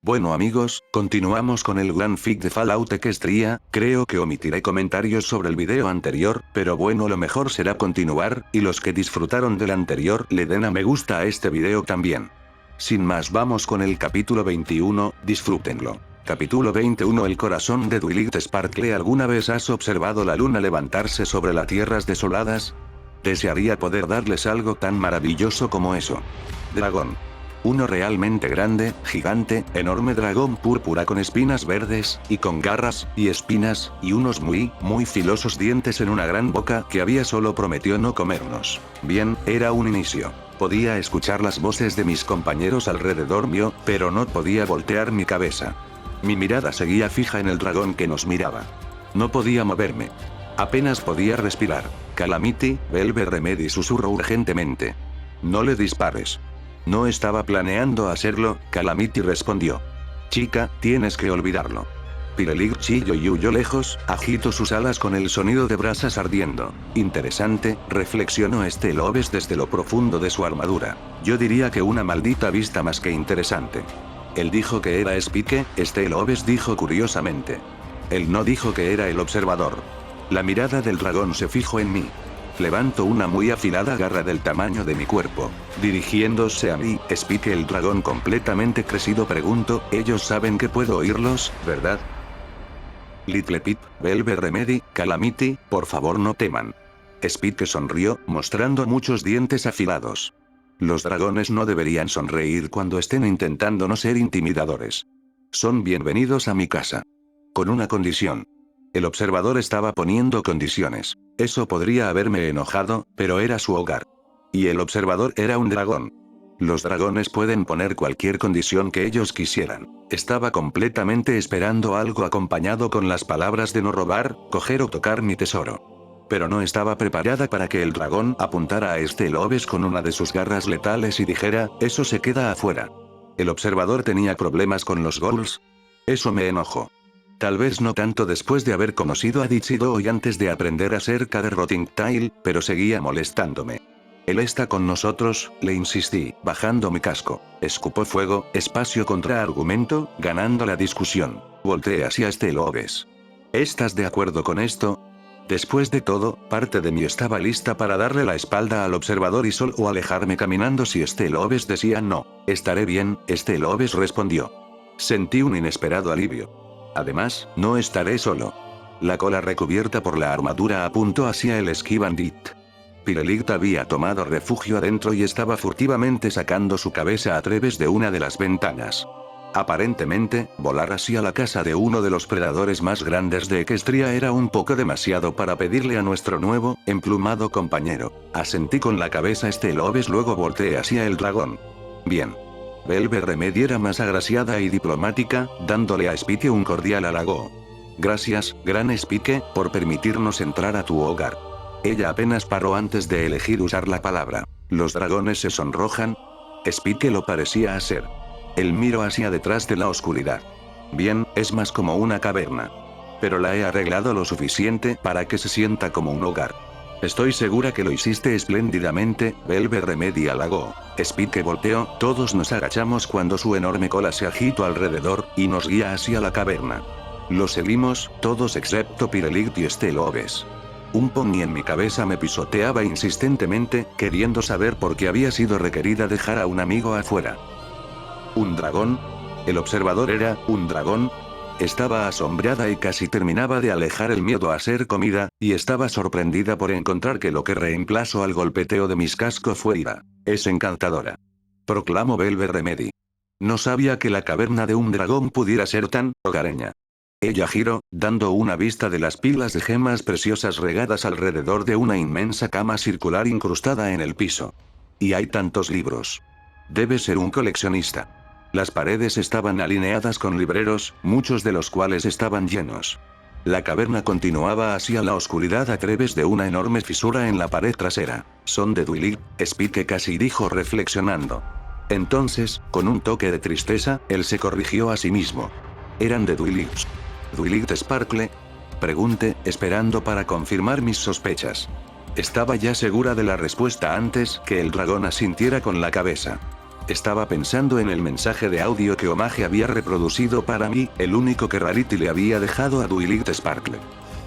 Bueno amigos, continuamos con el Grand Fic de Fallout Equestria. Creo que omitiré comentarios sobre el video anterior, pero bueno, lo mejor será continuar, y los que disfrutaron del anterior le den a me gusta a este video también. Sin más, vamos con el capítulo 21, disfrútenlo. Capítulo 21. El corazón de Twilight Sparkle. ¿Alguna vez has observado la luna levantarse sobre las tierras desoladas? Desearía poder darles algo tan maravilloso como eso. Dragón. Uno realmente grande, gigante, enorme dragón púrpura con espinas verdes, y con garras, y espinas, y unos muy filosos dientes en una gran boca que había solo prometió no comernos. Bien, era un inicio. Podía escuchar las voces de mis compañeros alrededor mío, pero no podía voltear mi cabeza. Mi mirada seguía fija en el dragón que nos miraba. No podía moverme. Apenas podía respirar. Calamity, Velvet Remedy susurró urgentemente. No le dispares. No estaba planeando hacerlo, Calamity respondió. Chica, tienes que olvidarlo. Pirelli chilló y huyó lejos, agitó sus alas con el sonido de brasas ardiendo. Interesante, reflexionó Lobes desde lo profundo de su armadura. Yo diría que una maldita vista más que interesante. Él dijo que era Spike, Lobes dijo curiosamente. Él no dijo que era el observador. La mirada del dragón se fijó en mí. Levanto una muy afilada garra del tamaño de mi cuerpo. Dirigiéndose a mí, Spike el dragón completamente crecido pregunto, ellos saben que puedo oírlos, ¿verdad? Little Pip, Velvet Remedy, Calamity, por favor no teman. Spike sonrió, mostrando muchos dientes afilados. Los dragones no deberían sonreír cuando estén intentando no ser intimidadores. Son bienvenidos a mi casa. Con una condición. El observador estaba poniendo condiciones. Eso podría haberme enojado, pero era su hogar. Y el observador era un dragón. Los dragones pueden poner cualquier condición que ellos quisieran. Estaba completamente esperando algo acompañado con las palabras de no robar, coger o tocar mi tesoro. Pero no estaba preparada para que el dragón apuntara a Lobes con una de sus garras letales y dijera, eso se queda afuera. El observador tenía problemas con los ghouls. Eso me enojó. Tal vez no tanto después de haber conocido a Dichido y antes de aprender acerca de Rotting Tail, pero seguía molestándome. Él está con nosotros, le insistí, bajando mi casco. Escupó fuego, espacio contra argumento, ganando la discusión. Volteé hacia Lobes. ¿Estás de acuerdo con esto? Después de todo, parte de mí estaba lista para darle la espalda al observador y solo alejarme caminando si Lobes decía no. Estaré bien, Lobes respondió. Sentí un inesperado alivio. Además, no estaré solo. La cola recubierta por la armadura apuntó hacia el esquivandit. Pirelict había tomado refugio adentro y estaba furtivamente sacando su cabeza a través de una de las ventanas. Aparentemente, volar hacia la casa de uno de los predadores más grandes de Equestria era un poco demasiado para pedirle a nuestro nuevo, emplumado compañero. Asentí con la cabeza Lobes, luego volteé hacia el dragón. Bien. Velvet Remedy era más agraciada y diplomática, dándole a Spike un cordial halago. Gracias, gran Spike, por permitirnos entrar a tu hogar. Ella apenas paró antes de elegir usar la palabra. ¿Los dragones se sonrojan? Spike lo parecía hacer. Él miró hacia detrás de la oscuridad. Bien, es más como una caverna. Pero la he arreglado lo suficiente para que se sienta como un hogar. Estoy segura que lo hiciste espléndidamente, Velvet Remedy halagó. Spike volteó, todos nos agachamos cuando su enorme cola se agitó alrededor, y nos guía hacia la caverna. Lo seguimos, todos excepto Pirelict y Lobes. Un pony en mi cabeza me pisoteaba insistentemente, queriendo saber por qué había sido requerida dejar a un amigo afuera. ¿Un dragón? ¿El observador era un dragón? Estaba asombrada y casi terminaba de alejar el miedo a ser comida, y estaba sorprendida por encontrar que lo que reemplazó al golpeteo de mis cascos fue ira. Es encantadora. Proclamó Velvet Remedy. No sabía que la caverna de un dragón pudiera ser tan hogareña. Ella giró, dando una vista de las pilas de gemas preciosas regadas alrededor de una inmensa cama circular incrustada en el piso. Y hay tantos libros. Debe ser un coleccionista. Las paredes estaban alineadas con libreros, muchos de los cuales estaban llenos. La caverna continuaba hacia la oscuridad a través de una enorme fisura en la pared trasera. Son de Twilight, Spike casi dijo reflexionando. Entonces, con un toque de tristeza, él se corrigió a sí mismo. Eran de Twilight. ¿Twilight Sparkle? Pregunté, esperando para confirmar mis sospechas. Estaba ya segura de la respuesta antes que el dragón asintiera con la cabeza. Estaba pensando en el mensaje de audio que Omage había reproducido para mí, el único que Rarity le había dejado a Twilight Sparkle.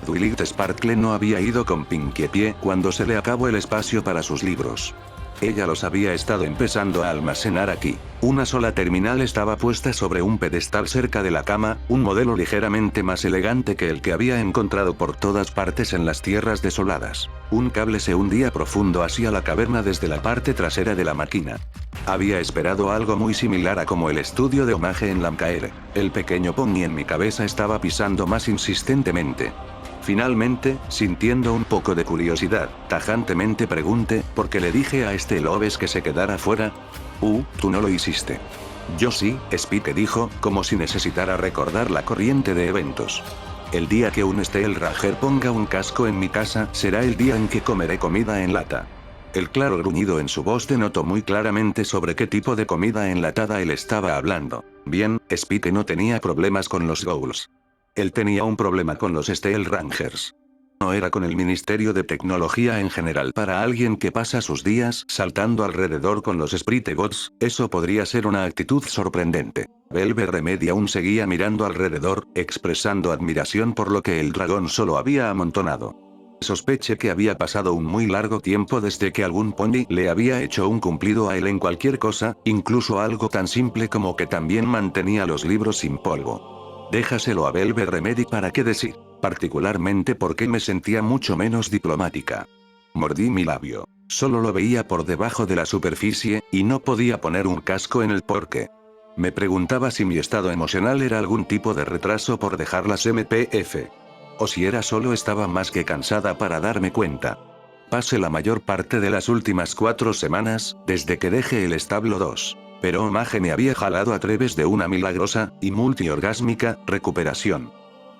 Twilight Sparkle no había ido con Pinkie Pie cuando se le acabó el espacio para sus libros. Ella los había estado empezando a almacenar aquí. Una sola terminal estaba puesta sobre un pedestal cerca de la cama, un modelo ligeramente más elegante que el que había encontrado por todas partes en las tierras desoladas. Un cable se hundía profundo hacia la caverna desde la parte trasera de la máquina. Había esperado algo muy similar a como el estudio de Omage en Lamcaer. El pequeño pony en mi cabeza estaba pisando más insistentemente. Finalmente, sintiendo un poco de curiosidad, tajantemente pregunté, porque le dije a este Lobes que se quedara fuera. Tú no lo hiciste. Yo sí, Spike dijo, como si necesitara recordar la corriente de eventos. El día que un Steel Ranger ponga un casco en mi casa, será el día en que comeré comida en lata. El claro gruñido en su voz denotó muy claramente sobre qué tipo de comida enlatada él estaba hablando. Bien, Spike no tenía problemas con los Ghouls. Él tenía un problema con los Steel Rangers. No era con el Ministerio de Tecnología en general. Para alguien que pasa sus días saltando alrededor con los Sprite Gods, eso podría ser una actitud sorprendente. Velvet Remedy aún seguía mirando alrededor, expresando admiración por lo que el dragón solo había amontonado. Sospeché que había pasado un muy largo tiempo desde que algún pony le había hecho un cumplido a él en cualquier cosa, incluso algo tan simple como que también mantenía los libros sin polvo. Déjaselo a Velvet Remedy para qué decir, particularmente porque me sentía mucho menos diplomática. Mordí mi labio. Solo lo veía por debajo de la superficie, y no podía poner un casco en el porqué. Me preguntaba si mi estado emocional era algún tipo de retraso por dejar las MPF. O si era solo estaba más que cansada para darme cuenta. Pasé la mayor parte de las últimas 4 semanas, desde que dejé el establo 2. Pero Omage me había jalado a través de una milagrosa, y multiorgásmica, recuperación.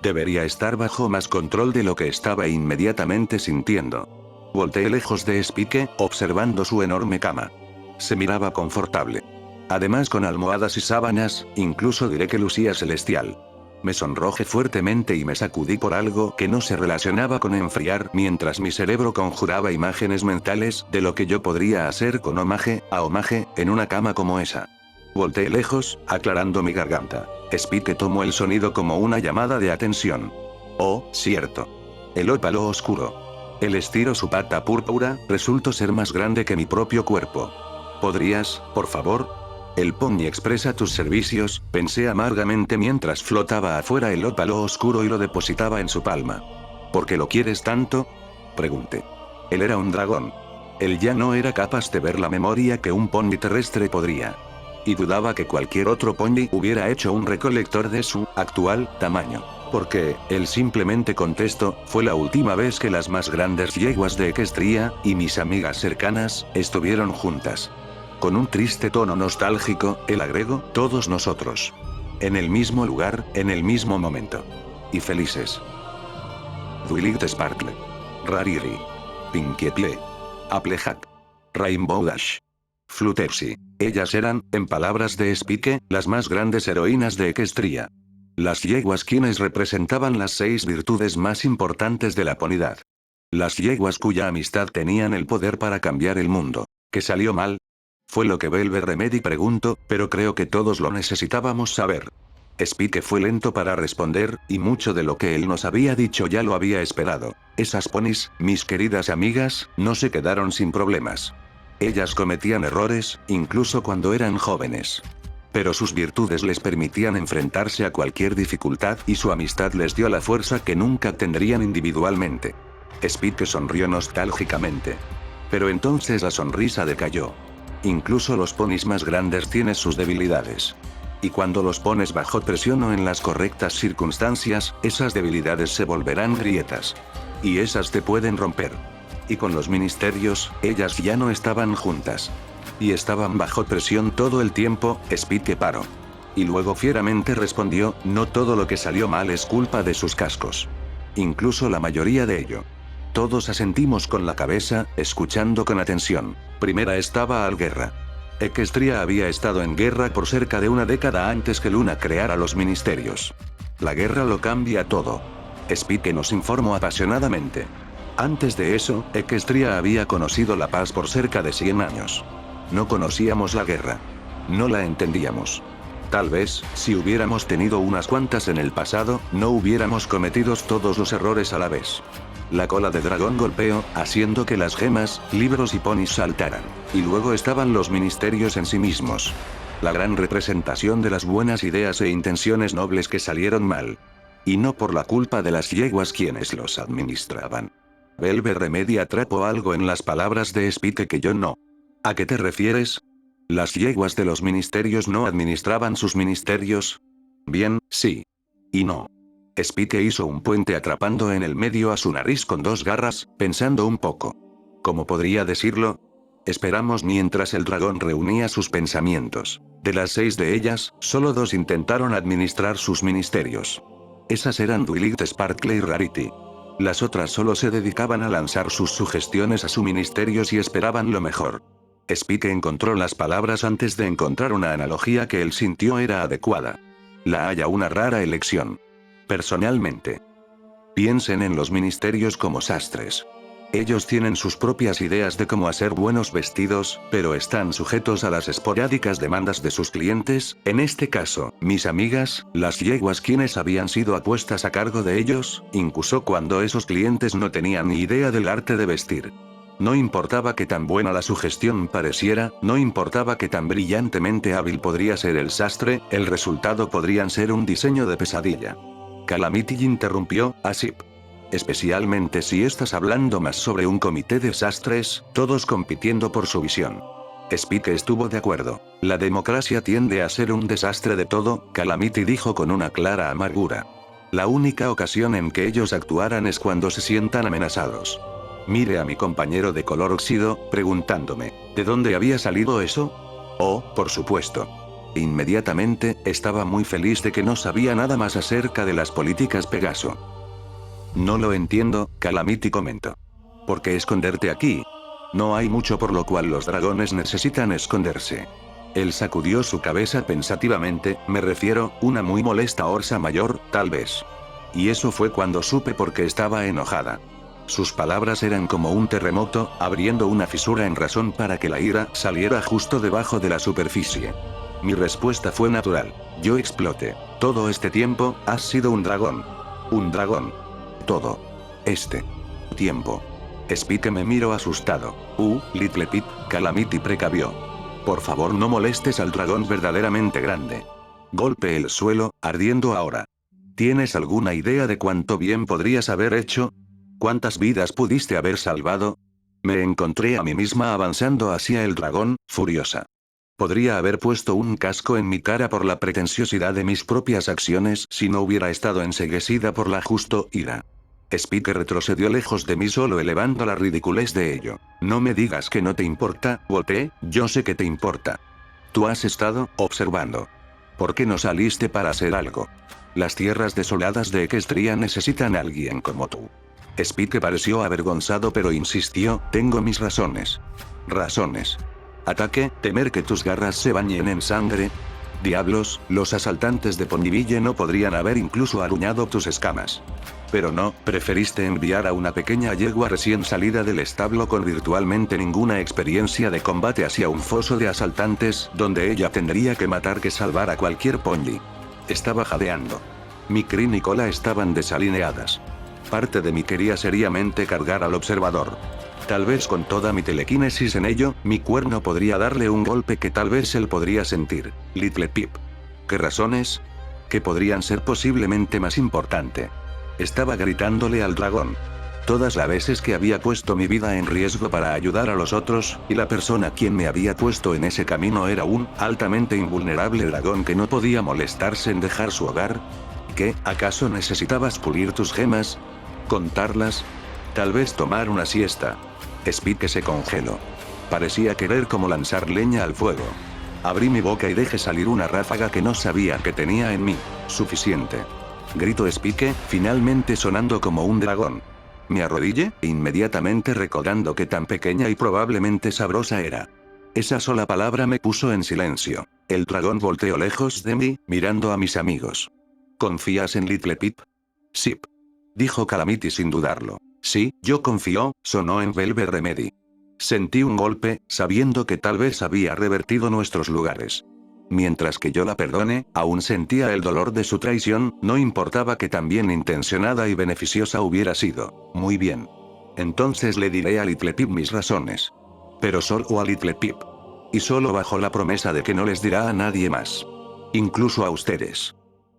Debería estar bajo más control de lo que estaba inmediatamente sintiendo. Volteé lejos de Spike, observando su enorme cama. Se miraba confortable. Además con almohadas y sábanas, incluso diré que lucía celestial. Me sonrojé fuertemente y me sacudí por algo que no se relacionaba con enfriar mientras mi cerebro conjuraba imágenes mentales de lo que yo podría hacer con Omage, en una cama como esa. Volteé lejos, aclarando mi garganta. Spike tomó el sonido como una llamada de atención. Oh, cierto. El ópalo oscuro. Él estiró su pata púrpura, resultó ser más grande que mi propio cuerpo. ¿Podrías, por favor? El pony expresa tus servicios, pensé amargamente mientras flotaba afuera el ópalo oscuro y lo depositaba en su palma. ¿Por qué lo quieres tanto? Pregunté. Él era un dragón. Él ya no era capaz de ver la memoria que un pony terrestre podría. Y dudaba que cualquier otro pony hubiera hecho un recolector de su actual tamaño. Porque, él simplemente contestó, fue la última vez que las más grandes yeguas de Equestria, y mis amigas cercanas, estuvieron juntas. Con un triste tono nostálgico, él agregó, todos nosotros. En el mismo lugar, en el mismo momento. Y felices. Twilight Sparkle. Rarity. Pinkie Pie. Applejack. Rainbow Dash. Fluttershy. Ellas eran, en palabras de Spike, las más grandes heroínas de Equestria. Las yeguas quienes representaban las 6 virtudes más importantes de la ponidad. Las yeguas cuya amistad tenían el poder para cambiar el mundo. ¿Qué salió mal? Fue lo que Velvet Remedy preguntó, pero creo que todos lo necesitábamos saber. Spike fue lento para responder, y mucho de lo que él nos había dicho ya lo había esperado. Esas ponis, mis queridas amigas, no se quedaron sin problemas. Ellas cometían errores, incluso cuando eran jóvenes. Pero sus virtudes les permitían enfrentarse a cualquier dificultad y su amistad les dio la fuerza que nunca tendrían individualmente. Spike sonrió nostálgicamente. Pero entonces la sonrisa decayó. Incluso los ponis más grandes tienen sus debilidades. Y cuando los pones bajo presión o en las correctas circunstancias, esas debilidades se volverán grietas. Y esas te pueden romper. Y con los ministerios, ellas ya no estaban juntas. Y estaban bajo presión todo el tiempo, Spike paró. Y luego fieramente respondió, no todo lo que salió mal es culpa de sus cascos. Incluso la mayoría de ello. Todos asentimos con la cabeza, escuchando con atención. Primera estaba al guerra. Equestria había estado en guerra por cerca de una década antes que Luna creara los ministerios. La guerra lo cambia todo. Spike nos informó apasionadamente. Antes de eso, Equestria había conocido la paz por cerca de 100 años. No conocíamos la guerra. No la entendíamos. Tal vez, si hubiéramos tenido unas cuantas en el pasado, no hubiéramos cometido todos los errores a la vez. La cola de dragón golpeó, haciendo que las gemas, libros y ponis saltaran. Y luego estaban los ministerios en sí mismos. La gran representación de las buenas ideas e intenciones nobles que salieron mal. Y no por la culpa de las yeguas quienes los administraban. Velvet Remedy atrapó algo en las palabras de Spike que yo no. ¿A qué te refieres? ¿Las yeguas de los ministerios no administraban sus ministerios? Bien, sí. Y no. Spike hizo un puente atrapando en el medio a su nariz con dos garras, pensando un poco. ¿Cómo podría decirlo? Esperamos mientras el dragón reunía sus pensamientos. De las 6 de ellas, solo 2 intentaron administrar sus ministerios. Esas eran Duelite Sparkle y Rarity. Las otras solo se dedicaban a lanzar sus sugestiones a sus ministerios y esperaban lo mejor. Spike encontró las palabras antes de encontrar una analogía que él sintió era adecuada. La haya una rara elección. Personalmente. Piensen en los ministerios como sastres. Ellos tienen sus propias ideas de cómo hacer buenos vestidos, pero están sujetos a las esporádicas demandas de sus clientes, en este caso, mis amigas, las yeguas quienes habían sido puestas a cargo de ellos, incluso cuando esos clientes no tenían ni idea del arte de vestir. No importaba que tan buena la sugestión pareciera, no importaba que tan brillantemente hábil podría ser el sastre, el resultado podrían ser un diseño de pesadilla. Calamity interrumpió, así. Especialmente si estás hablando más sobre un comité de sastres, todos compitiendo por su visión. Spike estuvo de acuerdo. La democracia tiende a ser un desastre de todo, Calamity dijo con una clara amargura. La única ocasión en que ellos actuaran es cuando se sientan amenazados. Mire a mi compañero de color óxido, preguntándome, ¿de dónde había salido eso? Oh, por supuesto. Inmediatamente, estaba muy feliz de que no sabía nada más acerca de las políticas Pegaso. No lo entiendo, Calamity comentó. ¿Por qué esconderte aquí? No hay mucho por lo cual los dragones necesitan esconderse. Él sacudió su cabeza pensativamente, me refiero, una muy molesta orsa mayor, tal vez. Y eso fue cuando supe por qué estaba enojada. Sus palabras eran como un terremoto, abriendo una fisura en razón para que la ira saliera justo debajo de la superficie. Mi respuesta fue natural. Yo exploté. Todo este tiempo, has sido un dragón. Un dragón. Todo. Este tiempo. Spike me miró asustado. Little Pip, Calamity precavió. Por favor no molestes al dragón verdaderamente grande. Golpe el suelo, ardiendo ahora. ¿Tienes alguna idea de cuánto bien podrías haber hecho? ¿Cuántas vidas pudiste haber salvado? Me encontré a mí misma avanzando hacia el dragón, furiosa. Podría haber puesto un casco en mi cara por la pretenciosidad de mis propias acciones si no hubiera estado enceguecida por la justo ira. Spike retrocedió lejos de mí solo elevando la ridiculez de ello. No me digas que no te importa, Wote, yo sé que te importa. Tú has estado observando. ¿Por qué no saliste para hacer algo? Las tierras desoladas de Equestria necesitan a alguien como tú. Spike pareció avergonzado pero insistió, tengo mis razones. Razones. Ataque, temer que tus garras se bañen en sangre. Diablos, los asaltantes de Ponyville no podrían haber incluso aruñado tus escamas. Pero no, preferiste enviar a una pequeña yegua recién salida del establo con virtualmente ninguna experiencia de combate hacia un foso de asaltantes, donde ella tendría que matar que salvar a cualquier pony. Estaba jadeando. Mi crin y cola estaban desalineadas. Parte de mí quería seriamente cargar al observador. Tal vez con toda mi telequinesis en ello, mi cuerno podría darle un golpe que tal vez él podría sentir. Little Pip. ¿Qué razones? Que podrían ser posiblemente más importante. Estaba gritándole al dragón. Todas las veces que había puesto mi vida en riesgo para ayudar a los otros, y la persona quien me había puesto en ese camino era un altamente invulnerable dragón que no podía molestarse en dejar su hogar. ¿Qué, acaso necesitabas pulir tus gemas? ¿Contarlas? Tal vez tomar una siesta. Spike se congeló. Parecía querer como lanzar leña al fuego. Abrí mi boca y dejé salir una ráfaga que no sabía que tenía en mí. Suficiente. Gritó Spike, finalmente sonando como un dragón. Me arrodillé, inmediatamente recordando que tan pequeña y probablemente sabrosa era. Esa sola palabra me puso en silencio. El dragón volteó lejos de mí, mirando a mis amigos. ¿Confías en Little Pip? Sip. Dijo Calamity sin dudarlo. Sí, yo confío, sonó en Velvet Remedy. Sentí un golpe, sabiendo que tal vez había revertido nuestros lugares. Mientras que yo la perdone, aún sentía el dolor de su traición, no importaba que tan bien intencionada y beneficiosa hubiera sido. Muy bien. Entonces le diré a Little Pip mis razones. Pero solo a Little Pip. Y solo bajo la promesa de que no les dirá a nadie más. Incluso a ustedes.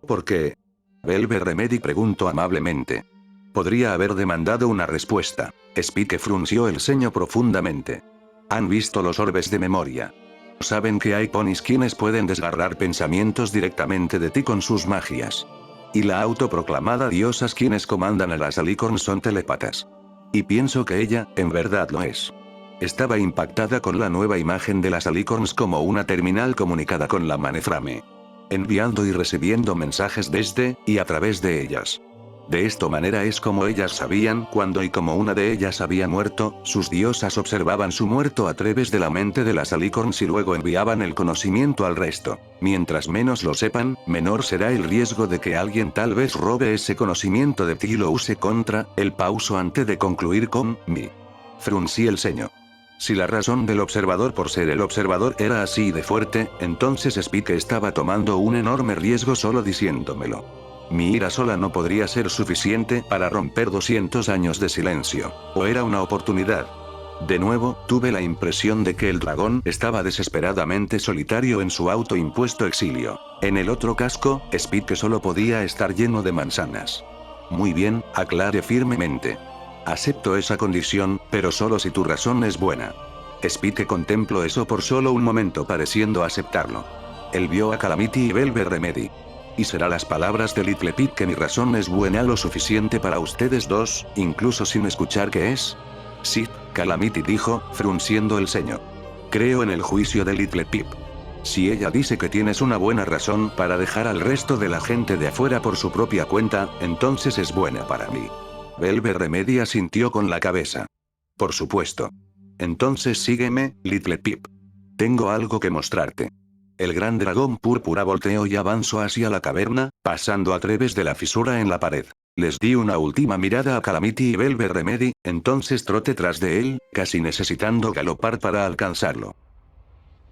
¿Por qué? Velvet Remedy preguntó amablemente. Podría haber demandado una respuesta. Spike frunció el ceño profundamente. Han visto los orbes de memoria. Saben que hay ponis quienes pueden desgarrar pensamientos directamente de ti con sus magias. Y la autoproclamada diosas quienes comandan a las alicorns son telépatas. Y pienso que ella, en verdad lo es. Estaba impactada con la nueva imagen de las alicorns como una terminal comunicada con la Maneframe. Enviando y recibiendo mensajes desde, y a través de ellas. De esta manera es como ellas sabían cuándo y como una de ellas había muerto, sus diosas observaban su muerto a través de la mente de las alicorns y luego enviaban el conocimiento al resto. Mientras menos lo sepan, menor será el riesgo de que alguien tal vez robe ese conocimiento de ti y lo use contra, el pauso antes de concluir con, mi. Fruncí el ceño. Si la razón del observador por ser el observador era así de fuerte, entonces Spike estaba tomando un enorme riesgo solo diciéndomelo. Mi ira sola no podría ser suficiente para romper 200 años de silencio. ¿O era una oportunidad? De nuevo, tuve la impresión de que el dragón estaba desesperadamente solitario en su autoimpuesto exilio. En el otro casco, Spike solo podía estar lleno de manzanas. Muy bien, aclaré firmemente. Acepto esa condición, pero solo si tu razón es buena. Spike contempló eso por solo un momento pareciendo aceptarlo. Él vio a Calamity y Velvet Remedy. Y será las palabras de Little Pip que mi razón es buena lo suficiente para ustedes dos, incluso sin escuchar qué es. Sí, Calamity dijo, frunciendo el ceño. Creo en el juicio de Little Pip. Si ella dice que tienes una buena razón para dejar al resto de la gente de afuera por su propia cuenta, entonces es buena para mí. Velvet Remedy asintió con la cabeza. Por supuesto. Entonces sígueme, Little Pip. Tengo algo que mostrarte. El gran dragón púrpura volteó y avanzó hacia la caverna, pasando a través de la fisura en la pared. Les di una última mirada a Calamity y Velvet Remedy, entonces troté tras de él, casi necesitando galopar para alcanzarlo.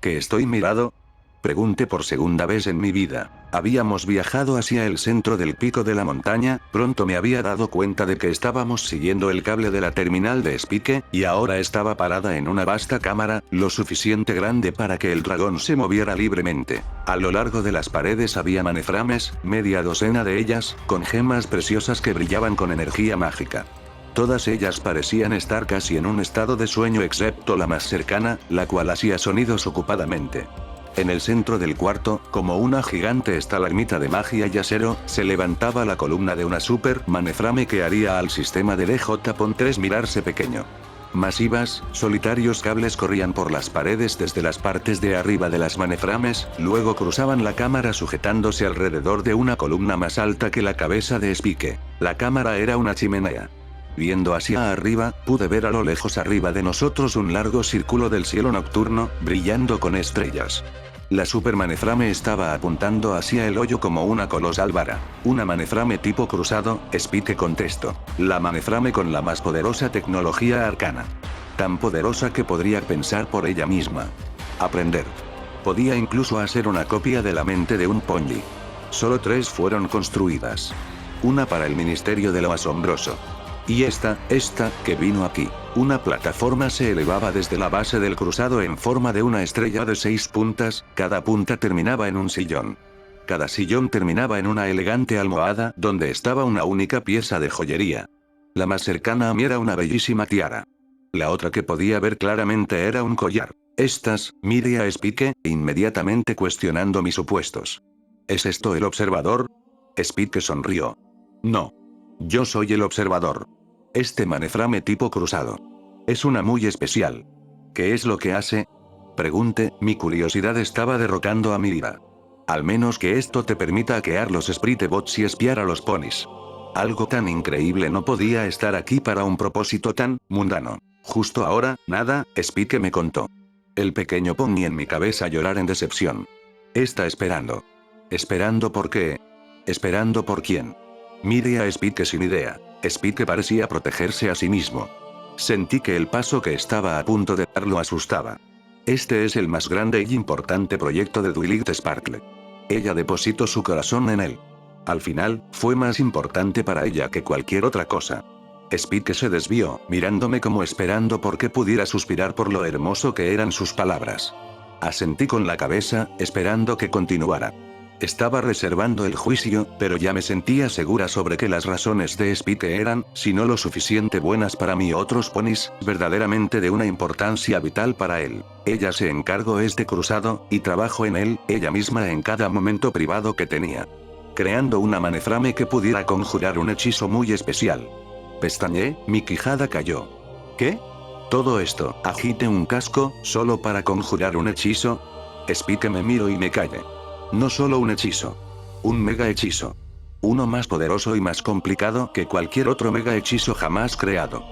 ¿Qué estoy mirado? Pregunté por segunda vez en mi vida. Habíamos viajado hacia el centro del pico de la montaña, pronto me había dado cuenta de que estábamos siguiendo el cable de la terminal de Spike, y ahora estaba parada en una vasta cámara, lo suficiente grande para que el dragón se moviera libremente. A lo largo de las paredes había maneframes, media docena de ellas, con gemas preciosas que brillaban con energía mágica. Todas ellas parecían estar casi en un estado de sueño excepto la más cercana, la cual hacía sonidos ocupadamente. En el centro del cuarto, como una gigante estalagmita de magia y acero, se levantaba la columna de una super maneframe que haría al sistema de DJ-3 mirarse pequeño. Masivas, solitarios cables corrían por las paredes desde las partes de arriba de las maneframes, luego cruzaban la cámara sujetándose alrededor de una columna más alta que la cabeza de Spike. La cámara era una chimenea. Viendo hacia arriba, pude ver a lo lejos arriba de nosotros un largo círculo del cielo nocturno, brillando con estrellas. La supermaneframe estaba apuntando hacia el hoyo como una colosal vara. Una maneframe tipo cruzado, Spike contestó. La maneframe con la más poderosa tecnología arcana. Tan poderosa que podría pensar por ella misma. Aprender. Podía incluso hacer una copia de la mente de un Ponji. Solo 3 fueron construidas. Una para el Ministerio de lo Asombroso. Y esta, que vino aquí. Una plataforma se elevaba desde la base del cruzado en forma de una estrella de 6 puntas, cada punta terminaba en un sillón. Cada sillón terminaba en una elegante almohada donde estaba una única pieza de joyería. La más cercana a mí era una bellísima tiara. La otra que podía ver claramente era un collar. Miré a Spike, inmediatamente cuestionando mis supuestos. ¿Es esto el observador? Spike sonrió. No. Yo soy el observador. Este maneframe tipo cruzado. Es una muy especial. ¿Qué es lo que hace? Pregunté, mi curiosidad estaba derrotando a mi ira. Al menos que esto te permita hackear los Sprite Bots y espiar a los ponis. Algo tan increíble no podía estar aquí para un propósito tan mundano. Justo ahora, nada, Spike me contó. El pequeño pony en mi cabeza llorar en decepción. Está esperando. ¿Esperando por qué? ¿Esperando por quién? Miré a Spike sin idea. Spike parecía protegerse a sí mismo. Sentí que el paso que estaba a punto de dar lo asustaba. Este es el más grande y importante proyecto de Twilight Sparkle. Ella depositó su corazón en él. Al final, fue más importante para ella que cualquier otra cosa. Spike se desvió, mirándome como esperando porque pudiera suspirar por lo hermoso que eran sus palabras. Asentí con la cabeza, esperando que continuara. Estaba reservando el juicio, pero ya me sentía segura sobre que las razones de Spike eran, si no lo suficiente buenas para mí otros ponis, verdaderamente de una importancia vital para él. Ella se encargó este cruzado, y trabajó en él, ella misma en cada momento privado que tenía. Creando una maneframe que pudiera conjurar un hechizo muy especial. Pestañeé, mi quijada cayó. ¿Qué? Todo esto, agite un casco, solo para conjurar un hechizo. Spike me miró y me callé. No solo un hechizo. Un mega hechizo. Uno más poderoso y más complicado que cualquier otro mega hechizo jamás creado.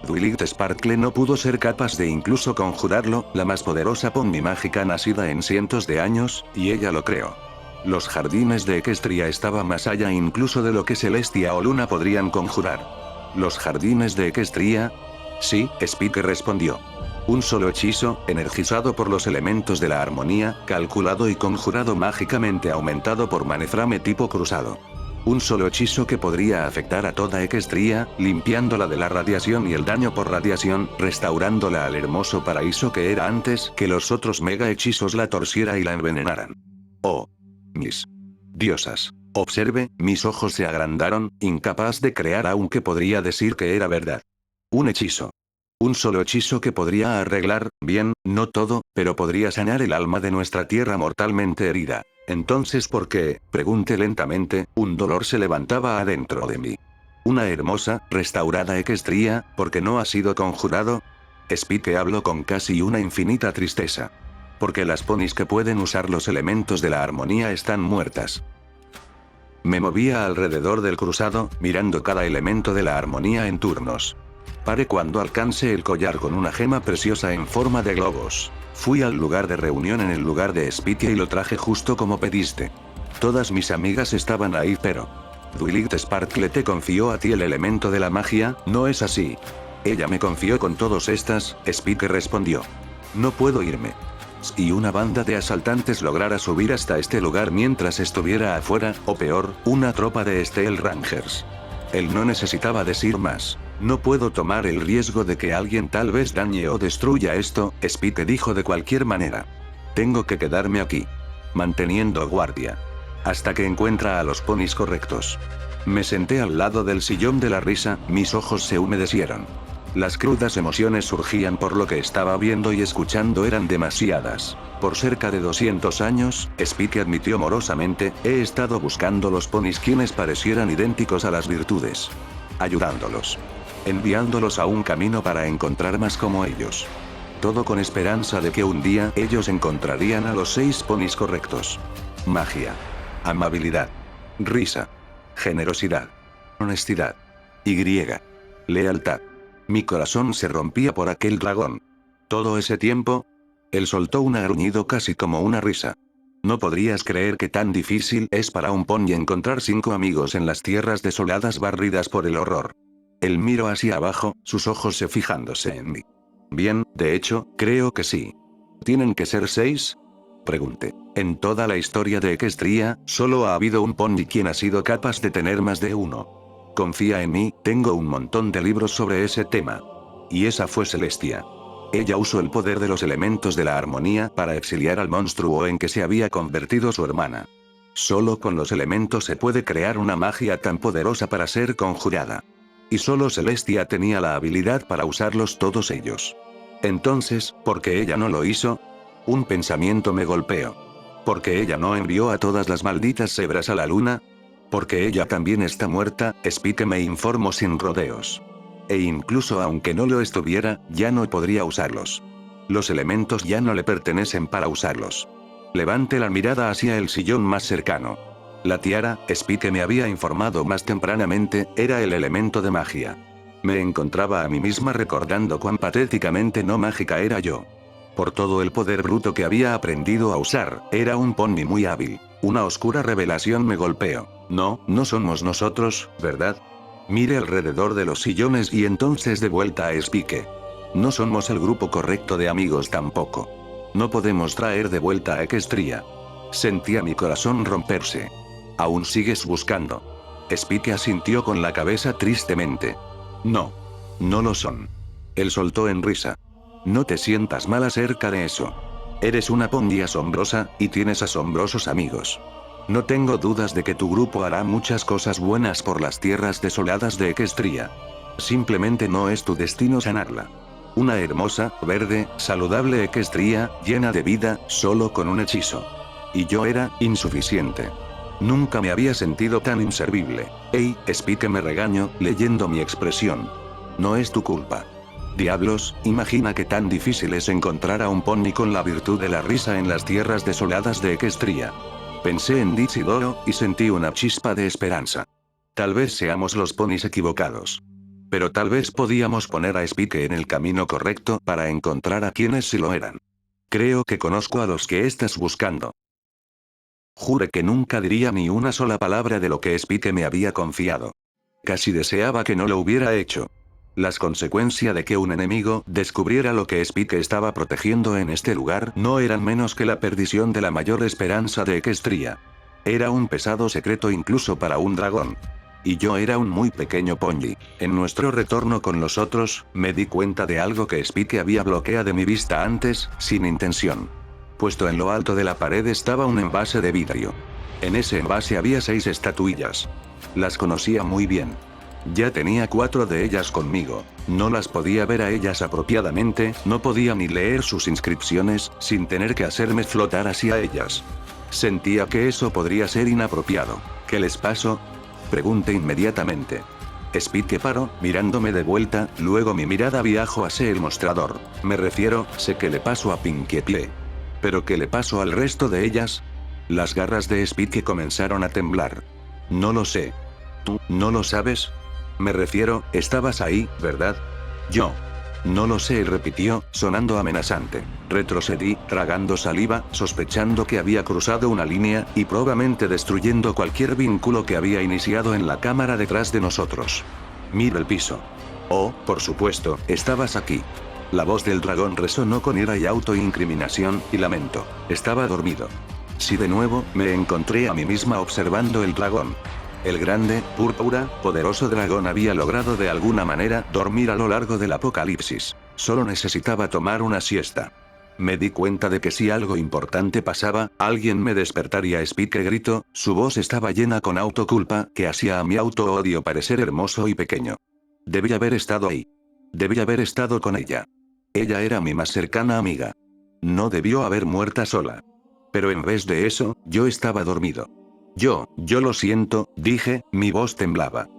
Twilight Sparkle no pudo ser capaz de incluso conjurarlo, la más poderosa Pomni mágica nacida en cientos de años, y ella lo creó. Los jardines de Equestria estaban más allá incluso de lo que Celestia o Luna podrían conjurar. ¿Los jardines de Equestria? Sí, Spike respondió. Un solo hechizo, energizado por los elementos de la armonía, calculado y conjurado mágicamente aumentado por maneframe tipo cruzado. Un solo hechizo que podría afectar a toda Equestria, limpiándola de la radiación y el daño por radiación, restaurándola al hermoso paraíso que era antes que los otros mega hechizos la torciera y la envenenaran. Oh. Mis diosas. Observe, mis ojos se agrandaron, incapaz de crear aunque podría decir que era verdad. Un hechizo. Un solo hechizo que podría arreglar, bien, no todo, pero podría sanar el alma de nuestra tierra mortalmente herida. Entonces, ¿por qué? Pregunté lentamente, un dolor se levantaba adentro de mí. Una hermosa, restaurada Equestria, ¿porque no ha sido conjurado? Spike habló con casi una infinita tristeza. Porque las ponis que pueden usar los elementos de la armonía están muertas. Me movía alrededor del cruzado, mirando cada elemento de la armonía en turnos. Paré cuando alcance el collar con una gema preciosa en forma de globos. Fui al lugar de reunión en el lugar de Spike y lo traje justo como pediste. Todas mis amigas estaban ahí, pero... Twilight Sparkle te confió a ti el elemento de la magia, ¿no es así? Ella me confió con todos estas, Spike respondió. No puedo irme. Y una banda de asaltantes lograra subir hasta este lugar mientras estuviera afuera, o peor, una tropa de Steel Rangers. Él no necesitaba decir más. No puedo tomar el riesgo de que alguien tal vez dañe o destruya esto, Spike dijo de cualquier manera. Tengo que quedarme aquí. Manteniendo guardia. Hasta que encuentra a los ponis correctos. Me senté al lado del sillón de la risa, mis ojos se humedecieron. Las crudas emociones surgían por lo que estaba viendo y escuchando eran demasiadas. Por cerca de 200 años, Spike admitió morosamente, he estado buscando los ponis quienes parecieran idénticos a las virtudes. Ayudándolos. Enviándolos a un camino para encontrar más como ellos. Todo con esperanza de que un día ellos encontrarían a los 6 ponis correctos. Magia. Amabilidad. Risa. Generosidad. Honestidad. Y. Lealtad. Mi corazón se rompía por aquel dragón. Todo ese tiempo, él soltó un gruñido casi como una risa. No podrías creer que tan difícil es para un pony encontrar 5 amigos en las tierras desoladas barridas por el horror. Él miró hacia abajo, sus ojos se fijándose en mí. Bien, de hecho, creo que sí. ¿Tienen que ser 6? Pregunté. En toda la historia de Equestria, solo ha habido un pony quien ha sido capaz de tener más de uno. Confía en mí, tengo un montón de libros sobre ese tema. Y esa fue Celestia. Ella usó el poder de los elementos de la armonía para exiliar al monstruo en que se había convertido su hermana. Solo con los elementos se puede crear una magia tan poderosa para ser conjurada. Y solo Celestia tenía la habilidad para usarlos todos ellos. Entonces, ¿por qué ella no lo hizo? Un pensamiento me golpeó. ¿Por qué ella no envió a todas las malditas cebras a la luna? Porque ella también está muerta, Spike me informó sin rodeos. E incluso aunque no lo estuviera, ya no podría usarlos. Los elementos ya no le pertenecen para usarlos. Levante la mirada hacia el sillón más cercano. La tiara, Spike me había informado más tempranamente, era el elemento de magia. Me encontraba a mí misma recordando cuán patéticamente no mágica era yo. Por todo el poder bruto que había aprendido a usar, era un pony muy hábil. Una oscura revelación me golpeó. No, no somos nosotros, ¿verdad? Mire alrededor de los sillones y entonces de vuelta a Spike. No somos el grupo correcto de amigos tampoco. No podemos traer de vuelta a Equestria. Sentía mi corazón romperse. ¿Aún sigues buscando? Spike asintió con la cabeza tristemente. No. No lo son. Él soltó en risa. No te sientas mal acerca de eso. Eres una pony asombrosa, y tienes asombrosos amigos. No tengo dudas de que tu grupo hará muchas cosas buenas por las tierras desoladas de Equestria. Simplemente no es tu destino sanarla. Una hermosa, verde, saludable Equestria, llena de vida, solo con un hechizo. Y yo era insuficiente. Nunca me había sentido tan inservible. Hey, Spike, me regaño, leyendo mi expresión. No es tu culpa. Diablos, imagina qué tan difícil es encontrar a un pony con la virtud de la risa en las tierras desoladas de Equestria. Pensé en Dichidoro, y sentí una chispa de esperanza. Tal vez seamos los ponis equivocados. Pero tal vez podíamos poner a Spike en el camino correcto para encontrar a quienes sí lo eran. Creo que conozco a los que estás buscando. Juré que nunca diría ni una sola palabra de lo que Spike me había confiado. Casi deseaba que no lo hubiera hecho. Las consecuencias de que un enemigo descubriera lo que Spike estaba protegiendo en este lugar no eran menos que la perdición de la mayor esperanza de Equestria. Era un pesado secreto incluso para un dragón. Y yo era un muy pequeño pony. En nuestro retorno con los otros, me di cuenta de algo que Spike había bloqueado de mi vista antes, sin intención. Puesto en lo alto de la pared estaba un envase de vidrio. En ese envase había 6 estatuillas. Las conocía muy bien. Ya tenía 4 de ellas conmigo. No las podía ver a ellas apropiadamente, no podía ni leer sus inscripciones, sin tener que hacerme flotar hacia ellas. Sentía que eso podría ser inapropiado. ¿Qué les pasó? Pregunté inmediatamente. Spike paró, mirándome de vuelta, luego mi mirada viajó hacia el mostrador. Me refiero, sé que le pasó a Pinkie Pie. ¿Pero qué le pasó al resto de ellas? Las garras de Spike comenzaron a temblar. No lo sé. ¿Tú no lo sabes? Me refiero, estabas ahí, ¿verdad? Yo. No lo sé, repitió, sonando amenazante. Retrocedí, tragando saliva, sospechando que había cruzado una línea, y probablemente destruyendo cualquier vínculo que había iniciado en la cámara detrás de nosotros. Mira el piso. Oh, por supuesto, estabas aquí. La voz del dragón resonó con ira y autoincriminación, y lamento. Estaba dormido. Sí, de nuevo, me encontré a mí misma observando el dragón. El grande, púrpura, poderoso dragón había logrado de alguna manera dormir a lo largo del apocalipsis. Solo necesitaba tomar una siesta. Me di cuenta de que si algo importante pasaba, alguien me despertaría. Spike gritó, su voz estaba llena con autoculpa, que hacía a mi auto-odio parecer hermoso y pequeño. Debí haber estado ahí. Debí haber estado con ella. Ella era mi más cercana amiga. No debió haber muerto sola. Pero en vez de eso, yo estaba dormido. Yo lo siento, dije, mi voz temblaba.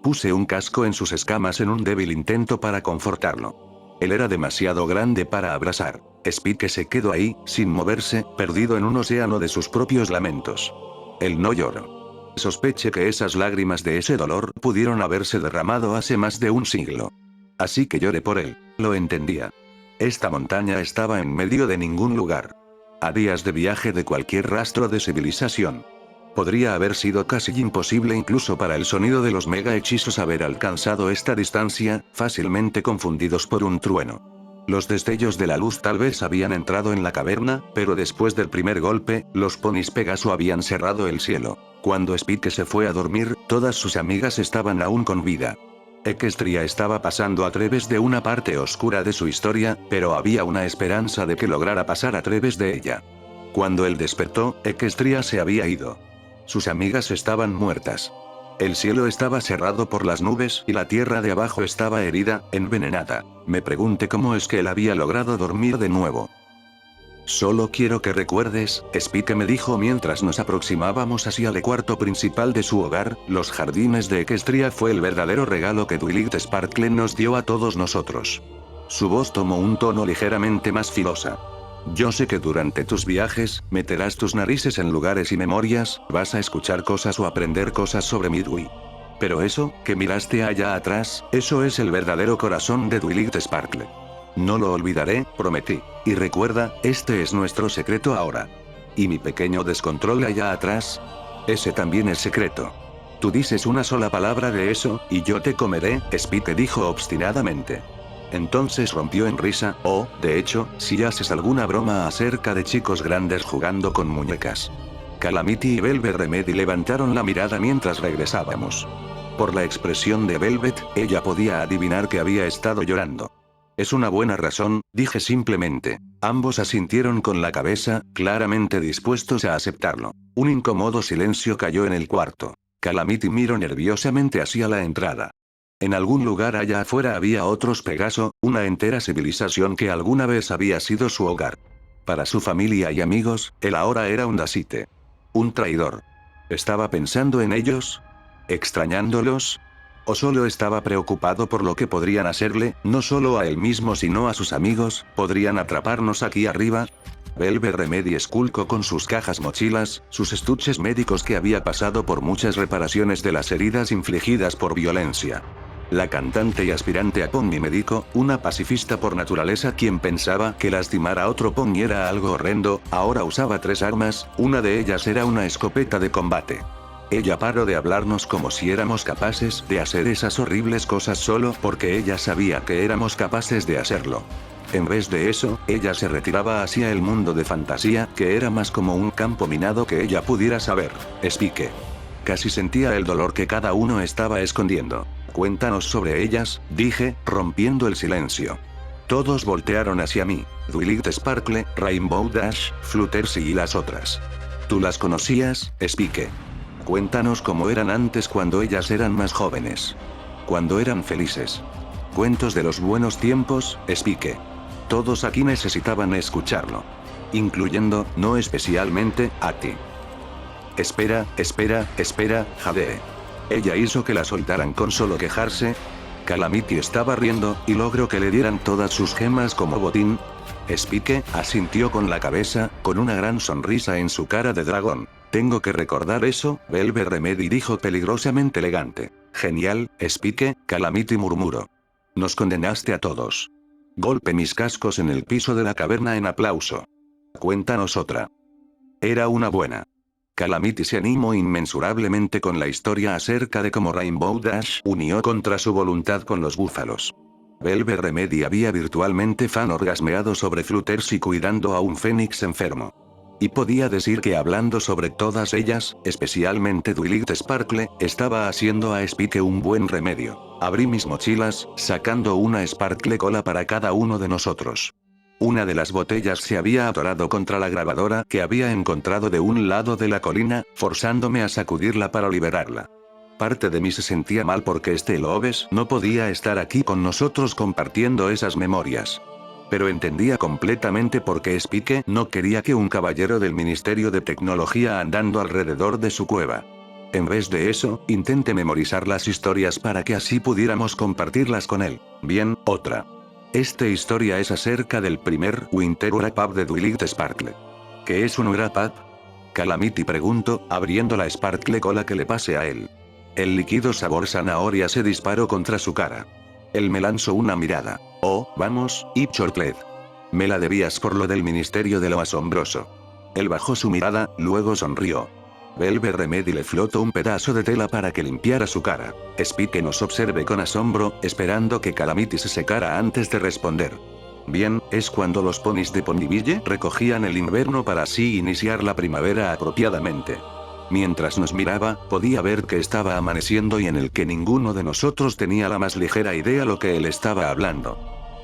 Puse un casco en sus escamas en un débil intento para confortarlo. Él era demasiado grande para abrazar. Spike se quedó ahí, sin moverse, perdido en un océano de sus propios lamentos. Él no lloró. Sospeché que esas lágrimas de ese dolor pudieron haberse derramado hace más de un siglo. Así que lloré por él, lo entendía. Esta montaña estaba en medio de ningún lugar. A días de viaje de cualquier rastro de civilización. Podría haber sido casi imposible incluso para el sonido de los mega hechizos haber alcanzado esta distancia, fácilmente confundidos por un trueno. Los destellos de la luz tal vez habían entrado en la caverna, pero después del primer golpe, los ponis Pegaso habían cerrado el cielo. Cuando Spike se fue a dormir, todas sus amigas estaban aún con vida. Equestria estaba pasando a través de una parte oscura de su historia, pero había una esperanza de que lograra pasar a través de ella. Cuando él despertó, Equestria se había ido. Sus amigas estaban muertas. El cielo estaba cerrado por las nubes y la tierra de abajo estaba herida, envenenada. Me pregunté cómo es que él había logrado dormir de nuevo. Solo quiero que recuerdes, Spike me dijo mientras nos aproximábamos hacia el cuarto principal de su hogar, los jardines de Equestria fue el verdadero regalo que Twilight Sparkle nos dio a todos nosotros. Su voz tomó un tono ligeramente más filosa. Yo sé que durante tus viajes, meterás tus narices en lugares y memorias, vas a escuchar cosas o aprender cosas sobre Midway. Pero eso, que miraste allá atrás, eso es el verdadero corazón de Twilight Sparkle. No lo olvidaré, prometí. Y recuerda, este es nuestro secreto ahora. ¿Y mi pequeño descontrol allá atrás? Ese también es secreto. Tú dices una sola palabra de eso, y yo te comeré, Spike dijo obstinadamente. Entonces rompió en risa, de hecho, si haces alguna broma acerca de chicos grandes jugando con muñecas. Calamity y Velvet Remedy levantaron la mirada mientras regresábamos. Por la expresión de Velvet, ella podía adivinar que había estado llorando. Es una buena razón, dije simplemente. Ambos asintieron con la cabeza, claramente dispuestos a aceptarlo. Un incómodo silencio cayó en el cuarto. Calamity miró nerviosamente hacia la entrada. En algún lugar allá afuera había otros Pegaso, una entera civilización que alguna vez había sido su hogar. Para su familia y amigos, él ahora era un Dacite. Un traidor. ¿Estaba pensando en ellos? ¿Extrañándolos? ¿O solo estaba preocupado por lo que podrían hacerle, no solo a él mismo sino a sus amigos? ¿Podrían atraparnos aquí arriba? Velvet Remedy esculcó con sus cajas mochilas, sus estuches médicos que había pasado por muchas reparaciones de las heridas infligidas por violencia. La cantante y aspirante a Pony médico, una pacifista por naturaleza quien pensaba que lastimar a otro Pony era algo horrendo, ahora usaba 3 armas, una de ellas era una escopeta de combate. Ella paró de hablarnos como si éramos capaces de hacer esas horribles cosas solo porque ella sabía que éramos capaces de hacerlo. En vez de eso, ella se retiraba hacia el mundo de fantasía, que era más como un campo minado que ella pudiera saber. Expliqué. Casi sentía el dolor que cada uno estaba escondiendo. Cuéntanos sobre ellas, dije, rompiendo el silencio. Todos voltearon hacia mí. Twilight Sparkle, Rainbow Dash, Fluttershy y las otras. ¿Tú las conocías? Expliqué. Cuéntanos cómo eran antes cuando ellas eran más jóvenes. Cuando eran felices. Cuentos de los buenos tiempos, expliqué. Todos aquí necesitaban escucharlo. Incluyendo, no especialmente, a ti. Espera, Jade. Ella hizo que la soltaran con solo quejarse. Calamity estaba riendo, y logró que le dieran todas sus gemas como botín. Spike asintió con la cabeza, con una gran sonrisa en su cara de dragón. Tengo que recordar eso, Velvet Remedy dijo peligrosamente elegante. Genial, Spike, Calamity murmuró. Nos condenaste a todos. Golpe mis cascos en el piso de la caverna en aplauso. Cuéntanos otra. Era una buena. Calamity se animó inmensurablemente con la historia acerca de cómo Rainbow Dash unió contra su voluntad con los búfalos. Velvet Remedy había virtualmente fan orgasmeado sobre Fluttershy cuidando a un fénix enfermo. Y podía decir que hablando sobre todas ellas, especialmente Twilight Sparkle, estaba haciendo a Spike un buen remedio. Abrí mis mochilas, sacando una Sparkle Cola para cada uno de nosotros. Una de las botellas se había atorado contra la grabadora que había encontrado de un lado de la colina, forzándome a sacudirla para liberarla. Parte de mí se sentía mal porque Lobes no podía estar aquí con nosotros compartiendo esas memorias. Pero entendía completamente por qué Spike no quería que un caballero del Ministerio de Tecnología andando alrededor de su cueva. En vez de eso, intenté memorizar las historias para que así pudiéramos compartirlas con él. Bien, otra. Esta historia es acerca del primer Winter Wrap-Up de Twilight Sparkle. ¿Qué es un wrap-up? Calamity preguntó, abriendo la Sparkle Cola que le pase a él. El líquido sabor zanahoria se disparó contra su cara. Él me lanzó una mirada. Oh, vamos, Chortled. Me la debías por lo del Ministerio de lo Asombroso. Él bajó su mirada, luego sonrió. Velvet Remedy le flotó un pedazo de tela para que limpiara su cara. Spike nos observe con asombro, esperando que Calamity se secara antes de responder. Bien, es cuando los ponis de Ponyville recogían el invierno para así iniciar la primavera apropiadamente. Mientras nos miraba, podía ver que estaba amaneciendo y en el que ninguno de nosotros tenía la más ligera idea lo que él estaba hablando.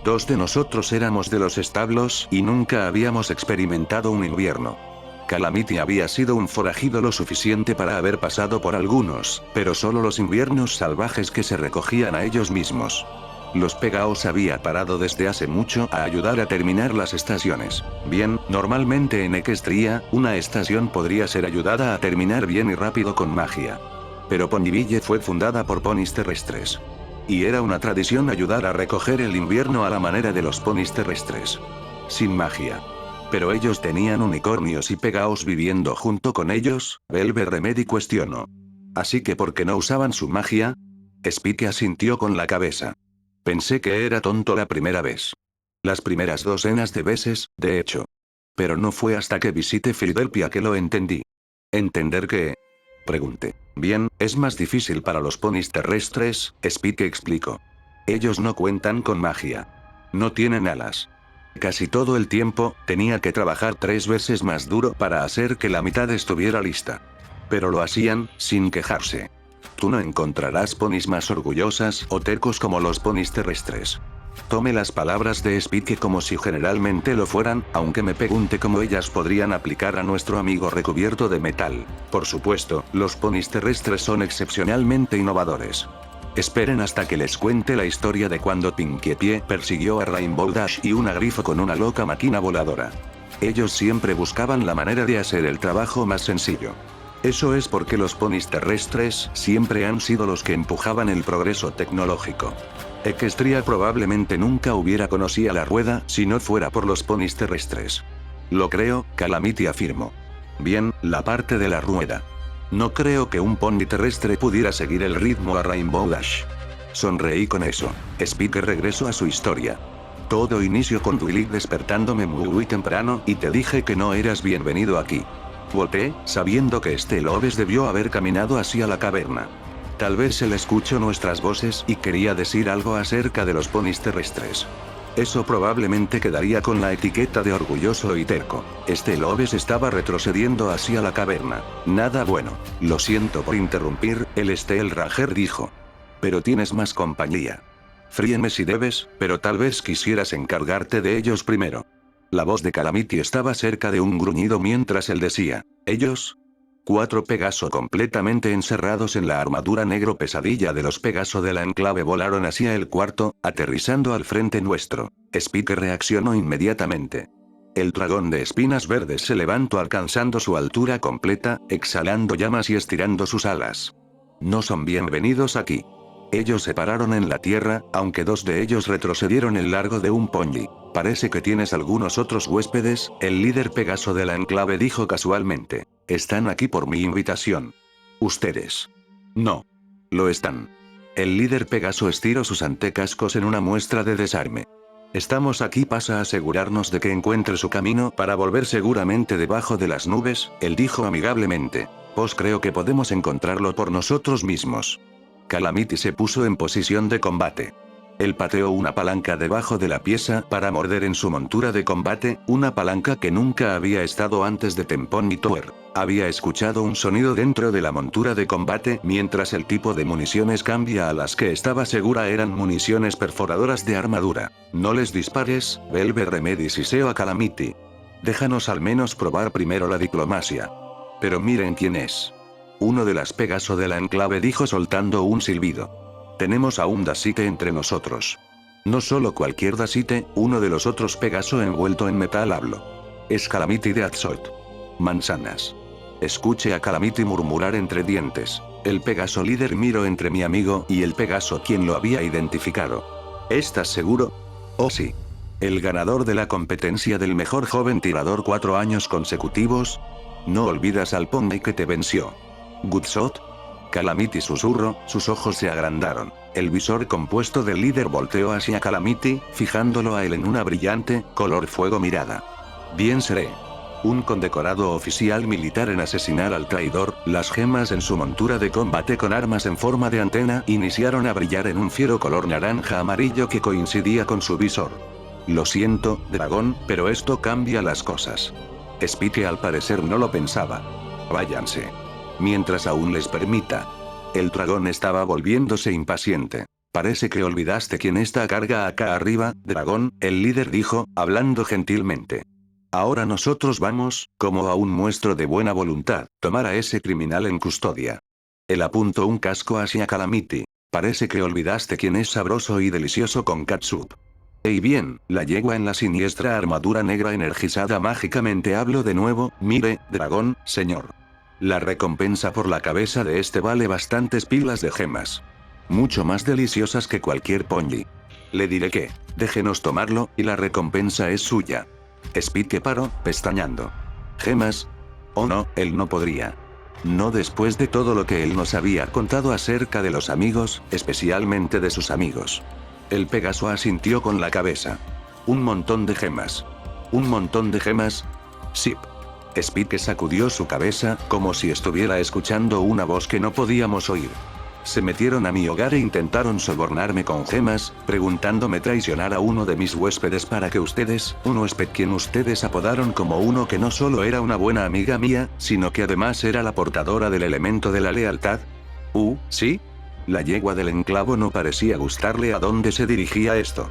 2 de nosotros éramos de los establos y nunca habíamos experimentado un invierno. Calamity había sido un forajido lo suficiente para haber pasado por algunos, pero solo los inviernos salvajes que se recogían a ellos mismos. Los Pegaos había parado desde hace mucho a ayudar a terminar las estaciones. Bien, normalmente en Equestria, una estación podría ser ayudada a terminar bien y rápido con magia. Pero Ponyville fue fundada por ponis terrestres. Y era una tradición ayudar a recoger el invierno a la manera de los ponis terrestres. Sin magia. Pero ellos tenían unicornios y Pegaos viviendo junto con ellos, Velvet Remedy cuestionó. Así que ¿por qué no usaban su magia? Spike asintió con la cabeza. Pensé que era tonto la primera vez. Las primeras docenas de veces, de hecho. Pero no fue hasta que visité Filadelfia que lo entendí. ¿Entender qué? Pregunté. Bien, es más difícil para los ponis terrestres, Spike explicó. Ellos no cuentan con magia. No tienen alas. Casi todo el tiempo, tenía que trabajar 3 veces más duro para hacer que la mitad estuviera lista. Pero lo hacían, sin quejarse. Tú no encontrarás ponis más orgullosas o tercos como los ponis terrestres. Tome las palabras de Spike como si generalmente lo fueran, aunque me pregunte cómo ellas podrían aplicar a nuestro amigo recubierto de metal. Por supuesto, los ponis terrestres son excepcionalmente innovadores. Esperen hasta que les cuente la historia de cuando Pinkie Pie persiguió a Rainbow Dash y una grifo con una loca máquina voladora. Ellos siempre buscaban la manera de hacer el trabajo más sencillo. Eso es porque los ponis terrestres siempre han sido los que empujaban el progreso tecnológico. Equestria probablemente nunca hubiera conocido la rueda si no fuera por los ponis terrestres. Lo creo, Calamity afirmó. Bien, la parte de la rueda. No creo que un pony terrestre pudiera seguir el ritmo a Rainbow Dash. Sonreí con eso. Spike regresó a su historia. Todo inició con Twilight despertándome muy temprano y te dije que no eras bienvenido aquí. Volteé, sabiendo que Lobes debió haber caminado hacia la caverna. Tal vez él escuchó nuestras voces y quería decir algo acerca de los ponis terrestres. Eso probablemente quedaría con la etiqueta de orgulloso y terco. Lobes estaba retrocediendo hacia la caverna. Nada bueno. Lo siento por interrumpir, el Ranger dijo. Pero tienes más compañía. Fríeme si debes, pero tal vez quisieras encargarte de ellos primero. La voz de Calamity estaba cerca de un gruñido mientras él decía, ¿ellos? 4 Pegaso completamente encerrados en la armadura negro pesadilla de los Pegaso de la enclave volaron hacia el cuarto, aterrizando al frente nuestro. Spike reaccionó inmediatamente. El dragón de espinas verdes se levantó alcanzando su altura completa, exhalando llamas y estirando sus alas. No son bienvenidos aquí. Ellos se pararon en la tierra, aunque 2 de ellos retrocedieron el largo de un pony. Parece que tienes algunos otros huéspedes, el líder Pegaso de la enclave dijo casualmente. Están aquí por mi invitación. ¿Ustedes? No. Lo están. El líder Pegaso estiró sus antecascos en una muestra de desarme. Estamos aquí para asegurarnos de que encuentre su camino para volver seguramente debajo de las nubes, él dijo amigablemente. Pues creo que podemos encontrarlo por nosotros mismos. Calamity se puso en posición de combate. Él pateó una palanca debajo de la pieza para morder en su montura de combate, una palanca que nunca había estado antes de Tempón y Tower. Había escuchado un sonido dentro de la montura de combate mientras el tipo de municiones cambia a las que estaba segura eran municiones perforadoras de armadura. No les dispares, Velvet Remedy siseó a Calamity. Déjanos al menos probar primero la diplomacia. Pero miren quién es. Uno de las Pegaso de la enclave dijo soltando un silbido. Tenemos a un Dasite entre nosotros. No solo cualquier Dasite, uno de los otros Pegaso envuelto en metal habló. Es Calamity de Azot. Manzanas. Escuché a Calamity murmurar entre dientes. El Pegaso líder miró entre mi amigo y el Pegaso quien lo había identificado. ¿Estás seguro? Oh sí. El ganador de la competencia del mejor joven tirador 4 años consecutivos. No olvidas al pony que te venció. Goodshot. Calamity susurró, sus ojos se agrandaron. El visor compuesto del líder volteó hacia Calamity, fijándolo a él en una brillante, color fuego mirada. Bien seré. Un condecorado oficial militar en asesinar al traidor, las gemas en su montura de combate con armas en forma de antena iniciaron a brillar en un fiero color naranja amarillo que coincidía con su visor. Lo siento, dragón, pero esto cambia las cosas. Spike al parecer no lo pensaba. Váyanse. Mientras aún les permita. El dragón estaba volviéndose impaciente. Parece que olvidaste quién está a carga acá arriba, dragón, el líder dijo, hablando gentilmente. Ahora nosotros vamos, como a un muestro de buena voluntad, tomar a ese criminal en custodia. Él apuntó un casco hacia Calamity. Parece que olvidaste quién es sabroso y delicioso con catsup. Y bien, la yegua en la siniestra armadura negra energizada mágicamente habló de nuevo, mire, dragón, señor. La recompensa por la cabeza de vale bastantes pilas de gemas. Mucho más deliciosas que cualquier pony. Le diré que, déjenos tomarlo, y la recompensa es suya. Spike paró, pestañando. ¿Gemas? Oh no, él no podría. No después de todo lo que él nos había contado acerca de los amigos, especialmente de sus amigos. El Pegaso asintió con la cabeza. Un montón de gemas. ¿Un montón de gemas? Sí. Spike sacudió su cabeza, como si estuviera escuchando una voz que no podíamos oír. Se metieron a mi hogar e intentaron sobornarme con gemas, preguntándome traicionar a uno de mis huéspedes para que ustedes, un huésped quien ustedes apodaron como uno que no solo era una buena amiga mía, sino que además era la portadora del elemento de la lealtad. ¿Sí? La yegua del enclavo no parecía gustarle a dónde se dirigía esto.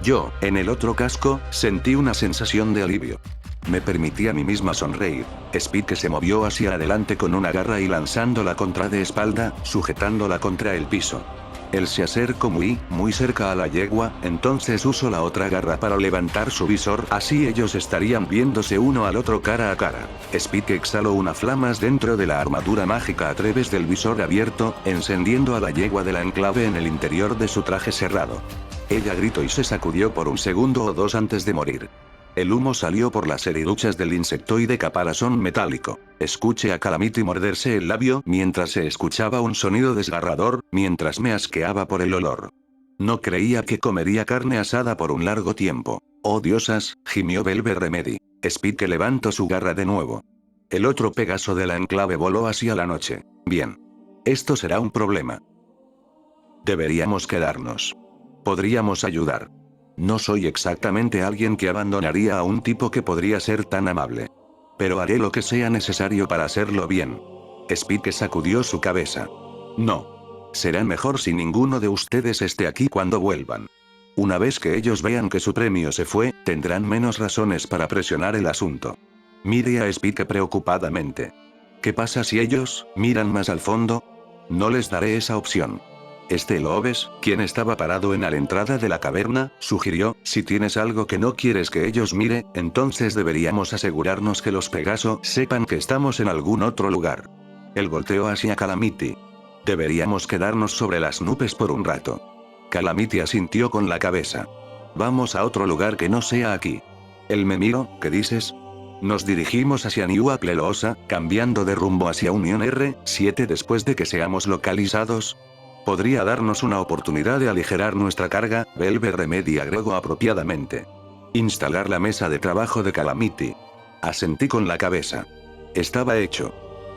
Yo, en el otro casco, sentí una sensación de alivio. Me permití a mí misma sonreír. Spike se movió hacia adelante con una garra y lanzándola contra de espalda, sujetándola contra el piso. Él se acercó muy cerca a la yegua, entonces usó la otra garra para levantar su visor, así ellos estarían viéndose uno al otro cara a cara. Spike exhaló unas flamas dentro de la armadura mágica a través del visor abierto, encendiendo a la yegua del enclave en el interior de su traje cerrado. Ella gritó y se sacudió por un segundo o dos antes de morir. El humo salió por las heriduchas del insectoide caparazón metálico. Escuché a Calamity morderse el labio mientras se escuchaba un sonido desgarrador, mientras me asqueaba por el olor. No creía que comería carne asada por un largo tiempo. Oh diosas, gimió Velvet Remedy. Spike levantó su garra de nuevo. El otro Pegaso de la enclave voló hacia la noche. Bien. Esto será un problema. Deberíamos quedarnos. Podríamos ayudar. No soy exactamente alguien que abandonaría a un tipo que podría ser tan amable. Pero haré lo que sea necesario para hacerlo bien. Spike sacudió su cabeza. No. Será mejor si ninguno de ustedes esté aquí cuando vuelvan. Una vez que ellos vean que su premio se fue, tendrán menos razones para presionar el asunto. Miré a Spike preocupadamente. ¿Qué pasa si ellos miran más al fondo? No les daré esa opción. Loebes, quien estaba parado en la entrada de la caverna, sugirió, si tienes algo que no quieres que ellos mire, entonces deberíamos asegurarnos que los Pegaso sepan que estamos en algún otro lugar. Él volteó hacia Calamity. Deberíamos quedarnos sobre las nubes por un rato. Calamity asintió con la cabeza. Vamos a otro lugar que no sea aquí. Él me miró, ¿qué dices? Nos dirigimos hacia New Aplelosa, cambiando de rumbo hacia Unión R7 después de que seamos localizados. Podría darnos una oportunidad de aligerar nuestra carga, Velvet Remedy agregó apropiadamente. Instalar la mesa de trabajo de Calamity. Asentí con la cabeza. Estaba hecho.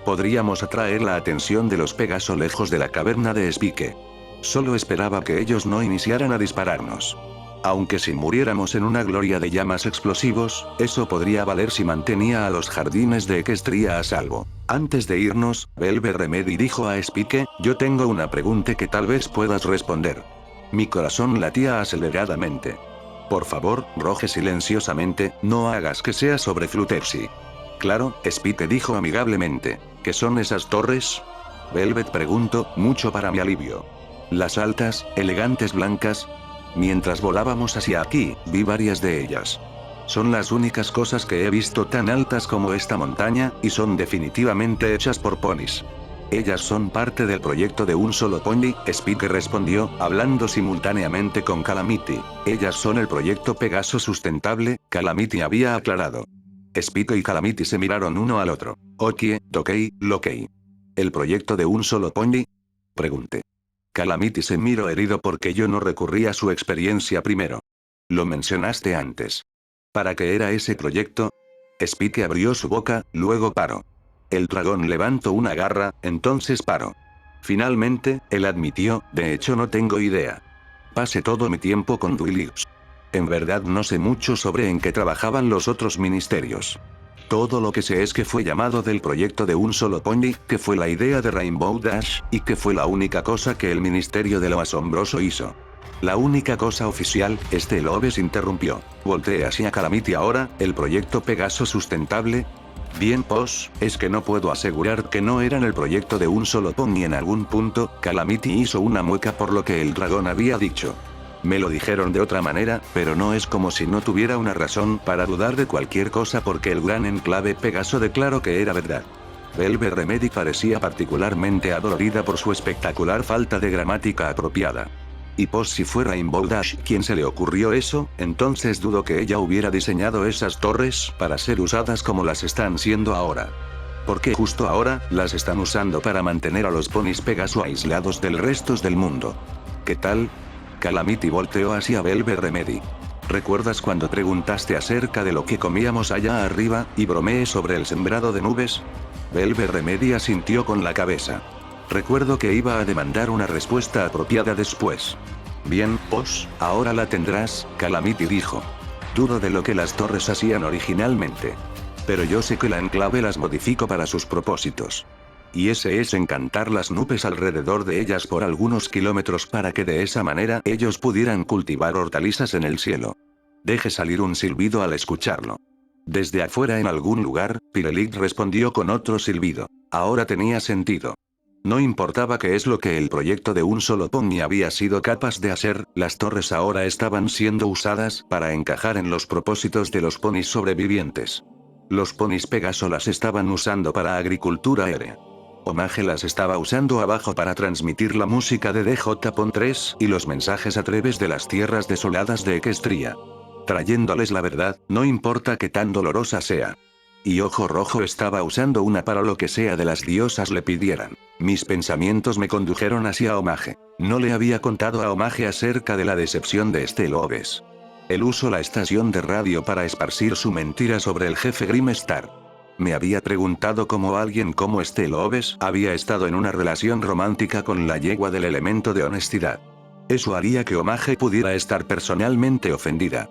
Podríamos atraer la atención de los Pegaso lejos de la caverna de Spike. Solo esperaba que ellos no iniciaran a dispararnos. Aunque si muriéramos en una gloria de llamas explosivos, eso podría valer si mantenía a los jardines de Equestria a salvo. Antes de irnos, Velvet Remedy dijo a Spike, yo tengo una pregunta que tal vez puedas responder. Mi corazón latía aceleradamente. Por favor, Roge silenciosamente, no hagas que sea sobre Fluttershy. Claro, Spike dijo amigablemente. ¿Qué son esas torres? Velvet preguntó, mucho para mi alivio. Las altas, elegantes blancas. Mientras volábamos hacia aquí, vi varias de ellas. Son las únicas cosas que he visto tan altas como esta montaña, y son definitivamente hechas por ponis. Ellas son parte del proyecto de un solo pony, Spike respondió, hablando simultáneamente con Calamity. Ellas son el proyecto Pegaso Sustentable, Calamity había aclarado. Spike y Calamity se miraron uno al otro. Okie, Tokei, Lokei. ¿El proyecto de un solo pony? Pregunté. Calamity se miró herido porque yo no recurrí a su experiencia primero. Lo mencionaste antes. ¿Para qué era ese proyecto? Spike abrió su boca, luego paró. El dragón levantó una garra, entonces paró. Finalmente, él admitió, de hecho no tengo idea. Pasé todo mi tiempo con Duilius. En verdad no sé mucho sobre en qué trabajaban los otros ministerios. Todo lo que sé es que fue llamado del proyecto de un solo pony, que fue la idea de Rainbow Dash, y que fue la única cosa que el Ministerio de lo Asombroso hizo. La única cosa oficial, Loebes interrumpió. Volteé hacia Calamity ahora, el proyecto Pegaso Sustentable. Bien pues, es que no puedo asegurar que no eran el proyecto de un solo pony en algún punto, Calamity hizo una mueca por lo que el dragón había dicho. Me lo dijeron de otra manera, pero no es como si no tuviera una razón para dudar de cualquier cosa porque el gran enclave Pegaso declaró que era verdad. Velvet Remedy parecía particularmente adolorida por su espectacular falta de gramática apropiada. Y pues si fue Rainbow Dash quien se le ocurrió eso, entonces dudo que ella hubiera diseñado esas torres para ser usadas como las están siendo ahora. Porque justo ahora, las están usando para mantener a los ponis Pegaso aislados del resto del mundo. ¿Qué tal? Calamity volteó hacia Velvet Remedy. ¿Recuerdas cuando preguntaste acerca de lo que comíamos allá arriba, y bromeé sobre el sembrado de nubes? Velvet Remedy asintió con la cabeza. Recuerdo que iba a demandar una respuesta apropiada después. Bien, pues, ahora la tendrás, Calamity dijo. Dudo de lo que las torres hacían originalmente. Pero yo sé que la enclave las modificó para sus propósitos. Y ese es encantar las nubes alrededor de ellas por algunos kilómetros para que de esa manera ellos pudieran cultivar hortalizas en el cielo. Deje salir un silbido al escucharlo. Desde afuera en algún lugar, Pirelit respondió con otro silbido. Ahora tenía sentido. No importaba qué es lo que el proyecto de un solo pony había sido capaz de hacer, las torres ahora estaban siendo usadas para encajar en los propósitos de los ponis sobrevivientes. Los ponis Pegaso las estaban usando para agricultura aérea. Omage las estaba usando abajo para transmitir la música de DJ-Pon 3 y los mensajes a través de las tierras desoladas de Equestria. Trayéndoles la verdad, no importa qué tan dolorosa sea. Y Ojo Rojo estaba usando una para lo que sea de las diosas le pidieran. Mis pensamientos me condujeron hacia Omage. No le había contado a Omage acerca de la decepción de Lobes. Él usó la estación de radio para esparcir su mentira sobre el jefe Grimstar. Me había preguntado cómo alguien como Lobes había estado en una relación romántica con la yegua del elemento de honestidad. Eso haría que Omage pudiera estar personalmente ofendida.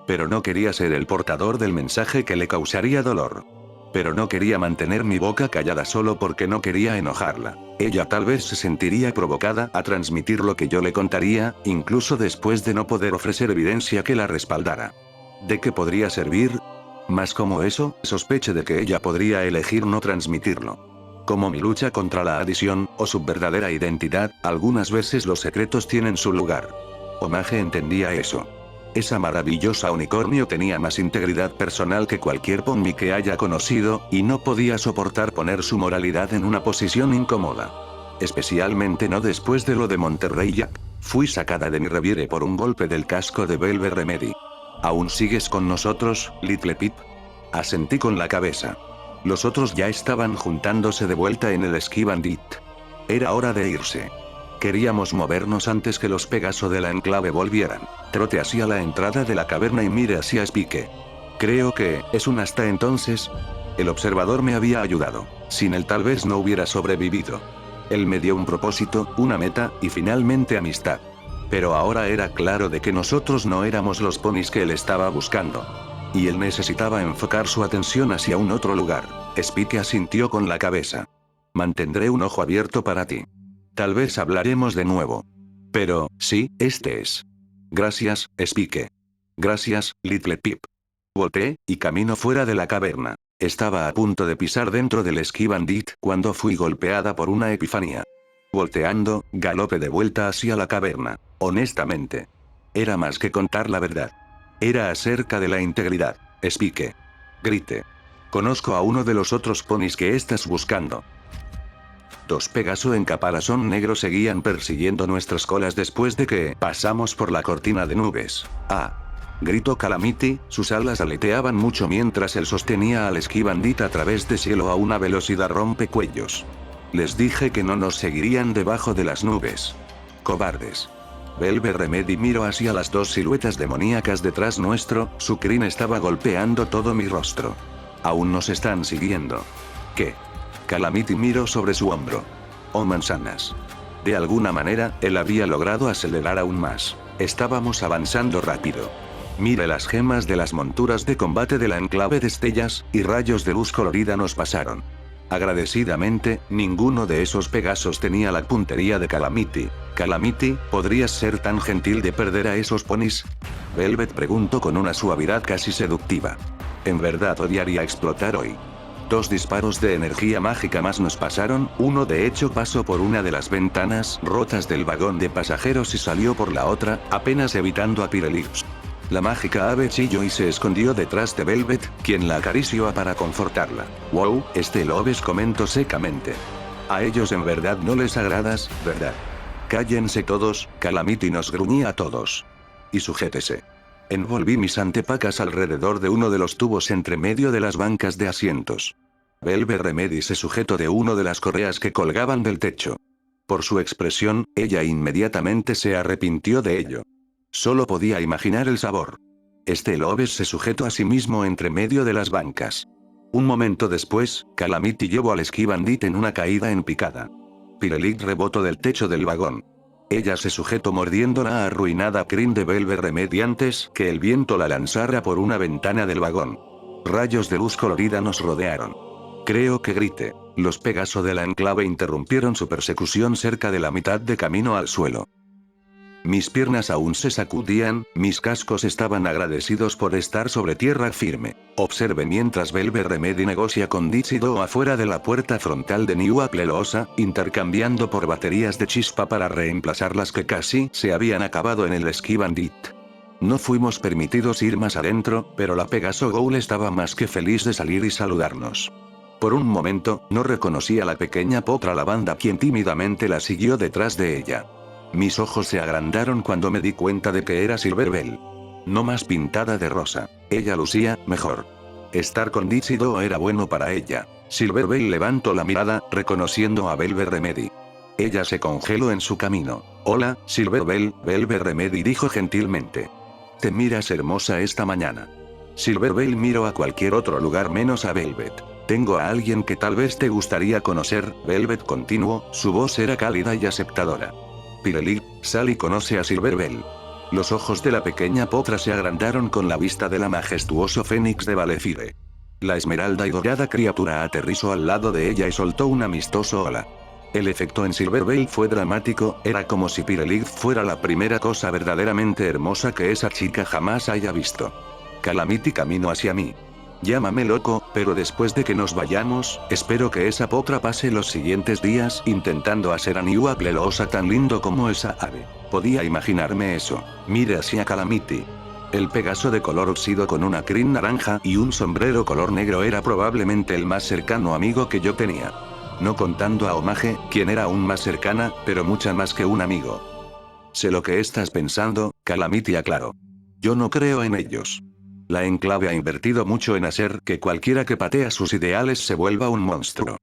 Pero no quería ser el portador del mensaje que le causaría dolor. Pero no quería mantener mi boca callada solo porque no quería enojarla. Ella tal vez se sentiría provocada a transmitir lo que yo le contaría, incluso después de no poder ofrecer evidencia que la respaldara. ¿De qué podría servir? Más como eso, sospeche de que ella podría elegir no transmitirlo. Como mi lucha contra la adición, o su verdadera identidad, algunas veces los secretos tienen su lugar. Omage entendía eso. Esa maravillosa unicornio tenía más integridad personal que cualquier pony que haya conocido, y no podía soportar poner su moralidad en una posición incómoda. Especialmente no después de lo de Monterrey Jack. Fui sacada de mi reviere por un golpe del casco de Velvet Remedy. ¿Aún sigues con nosotros, Little Pip? Asentí con la cabeza. Los otros ya estaban juntándose de vuelta en el Ski Bandit. Era hora de irse. Queríamos movernos antes que los Pegaso de la enclave volvieran. Trote hacia la entrada de la caverna y mire hacia Spike. Creo que, es un hasta entonces. El observador me había ayudado. Sin él tal vez no hubiera sobrevivido. Él me dio un propósito, una meta, y finalmente amistad. Pero ahora era claro de que nosotros no éramos los ponis que él estaba buscando. Y él necesitaba enfocar su atención hacia un otro lugar. Spike asintió con la cabeza. Mantendré un ojo abierto para ti. Tal vez hablaremos de nuevo. Pero, sí, este es. Gracias, Spike. Gracias, Little Pip. Volteé, y camino fuera de la caverna. Estaba a punto de pisar dentro del Ski Bandit cuando fui golpeada por una epifanía. Volteando, galopé de vuelta hacia la caverna. Honestamente. Era más que contar la verdad. Era acerca de la integridad. Spike. Grité. Conozco a uno de los otros ponis que estás buscando. Dos Pegaso en caparazón negro seguían persiguiendo nuestras colas después de que pasamos por la cortina de nubes. ¡Ah! Gritó Calamity, sus alas aleteaban mucho mientras él sostenía al Ski Bandit a través de cielo a una velocidad rompecuellos. Les dije que no nos seguirían debajo de las nubes. Cobardes. Velvet Remedy miró hacia las dos siluetas demoníacas detrás nuestro, su crin estaba golpeando todo mi rostro. Aún nos están siguiendo. ¿Qué? Calamity miró sobre su hombro. Oh manzanas. De alguna manera, él había logrado acelerar aún más. Estábamos avanzando rápido. Mire las gemas de las monturas de combate de la enclave de estrellas, y rayos de luz colorida nos pasaron. Agradecidamente, ninguno de esos Pegasos tenía la puntería de Calamity. Calamity, ¿podrías ser tan gentil de perder a esos ponis? Velvet preguntó con una suavidad casi seductiva. En verdad odiaría explotar hoy. Dos disparos de energía mágica más nos pasaron, uno de hecho pasó por una de las ventanas rotas del vagón de pasajeros y salió por la otra, apenas evitando a Pirelix. La mágica ave chilló y se escondió detrás de Velvet, quien la acarició para confortarla. Wow, Lobes comentó secamente. A ellos en verdad no les agradas, ¿verdad? Cállense todos, Calamity nos gruñía a todos. Y sujétese. Envolví mis antepacas alrededor de uno de los tubos entre medio de las bancas de asientos. Velvet Remedy se sujetó de uno de las correas que colgaban del techo. Por su expresión, ella inmediatamente se arrepintió de ello. Solo podía imaginar el sabor. Lobes se sujetó a sí mismo entre medio de las bancas. Un momento después, Calamity llevó al Ski Bandit en una caída en picada. Pirelic rebotó del techo del vagón. Ella se sujetó mordiendo la arruinada crin de Velvet Remedy antes que el viento la lanzara por una ventana del vagón. Rayos de luz colorida nos rodearon. Creo que grité. Los Pegaso de la enclave interrumpieron su persecución cerca de la mitad de camino al suelo. Mis piernas aún se sacudían, mis cascos estaban agradecidos por estar sobre tierra firme. Observe mientras Velvet Remedy negocia con Dichido afuera de la puerta frontal de New Aplelosa, intercambiando por baterías de chispa para reemplazar las que casi se habían acabado en el Ski Bandit. No fuimos permitidos ir más adentro, pero la Pegaso Ghoul estaba más que feliz de salir y saludarnos. Por un momento, no reconocí a la pequeña potra lavanda quien tímidamente la siguió detrás de ella. Mis ojos se agrandaron cuando me di cuenta de que era Silverbell. No más pintada de rosa. Ella lucía mejor. Estar con Dichido era bueno para ella. Silverbell levantó la mirada, reconociendo a Velvet Remedy. Ella se congeló en su camino. Hola, Silverbell, Velvet Remedy dijo gentilmente. Te miras hermosa esta mañana. Silverbell miró a cualquier otro lugar menos a Velvet. Tengo a alguien que tal vez te gustaría conocer, Velvet continuó, su voz era cálida y aceptadora. Pirelic, Sally conoce a Silverbell. Los ojos de la pequeña potra se agrandaron con la vista de la majestuoso fénix de Valefire. La esmeralda y dorada criatura aterrizó al lado de ella y soltó un amistoso hola. El efecto en Silverbell fue dramático, era como si Pirelic fuera la primera cosa verdaderamente hermosa que esa chica jamás haya visto. Calamity caminó hacia mí. Llámame loco, pero después de que nos vayamos, espero que esa potra pase los siguientes días intentando hacer a New Aplelosa tan lindo como esa ave. Podía imaginarme eso. Mire hacia Calamity. El Pegaso de color óxido con una crin naranja y un sombrero color negro era probablemente el más cercano amigo que yo tenía. No contando a Omage, quien era aún más cercana, pero mucha más que un amigo. Sé lo que estás pensando, Calamity aclaró. Yo no creo en ellos. La enclave ha invertido mucho en hacer que cualquiera que patea sus ideales se vuelva un monstruo.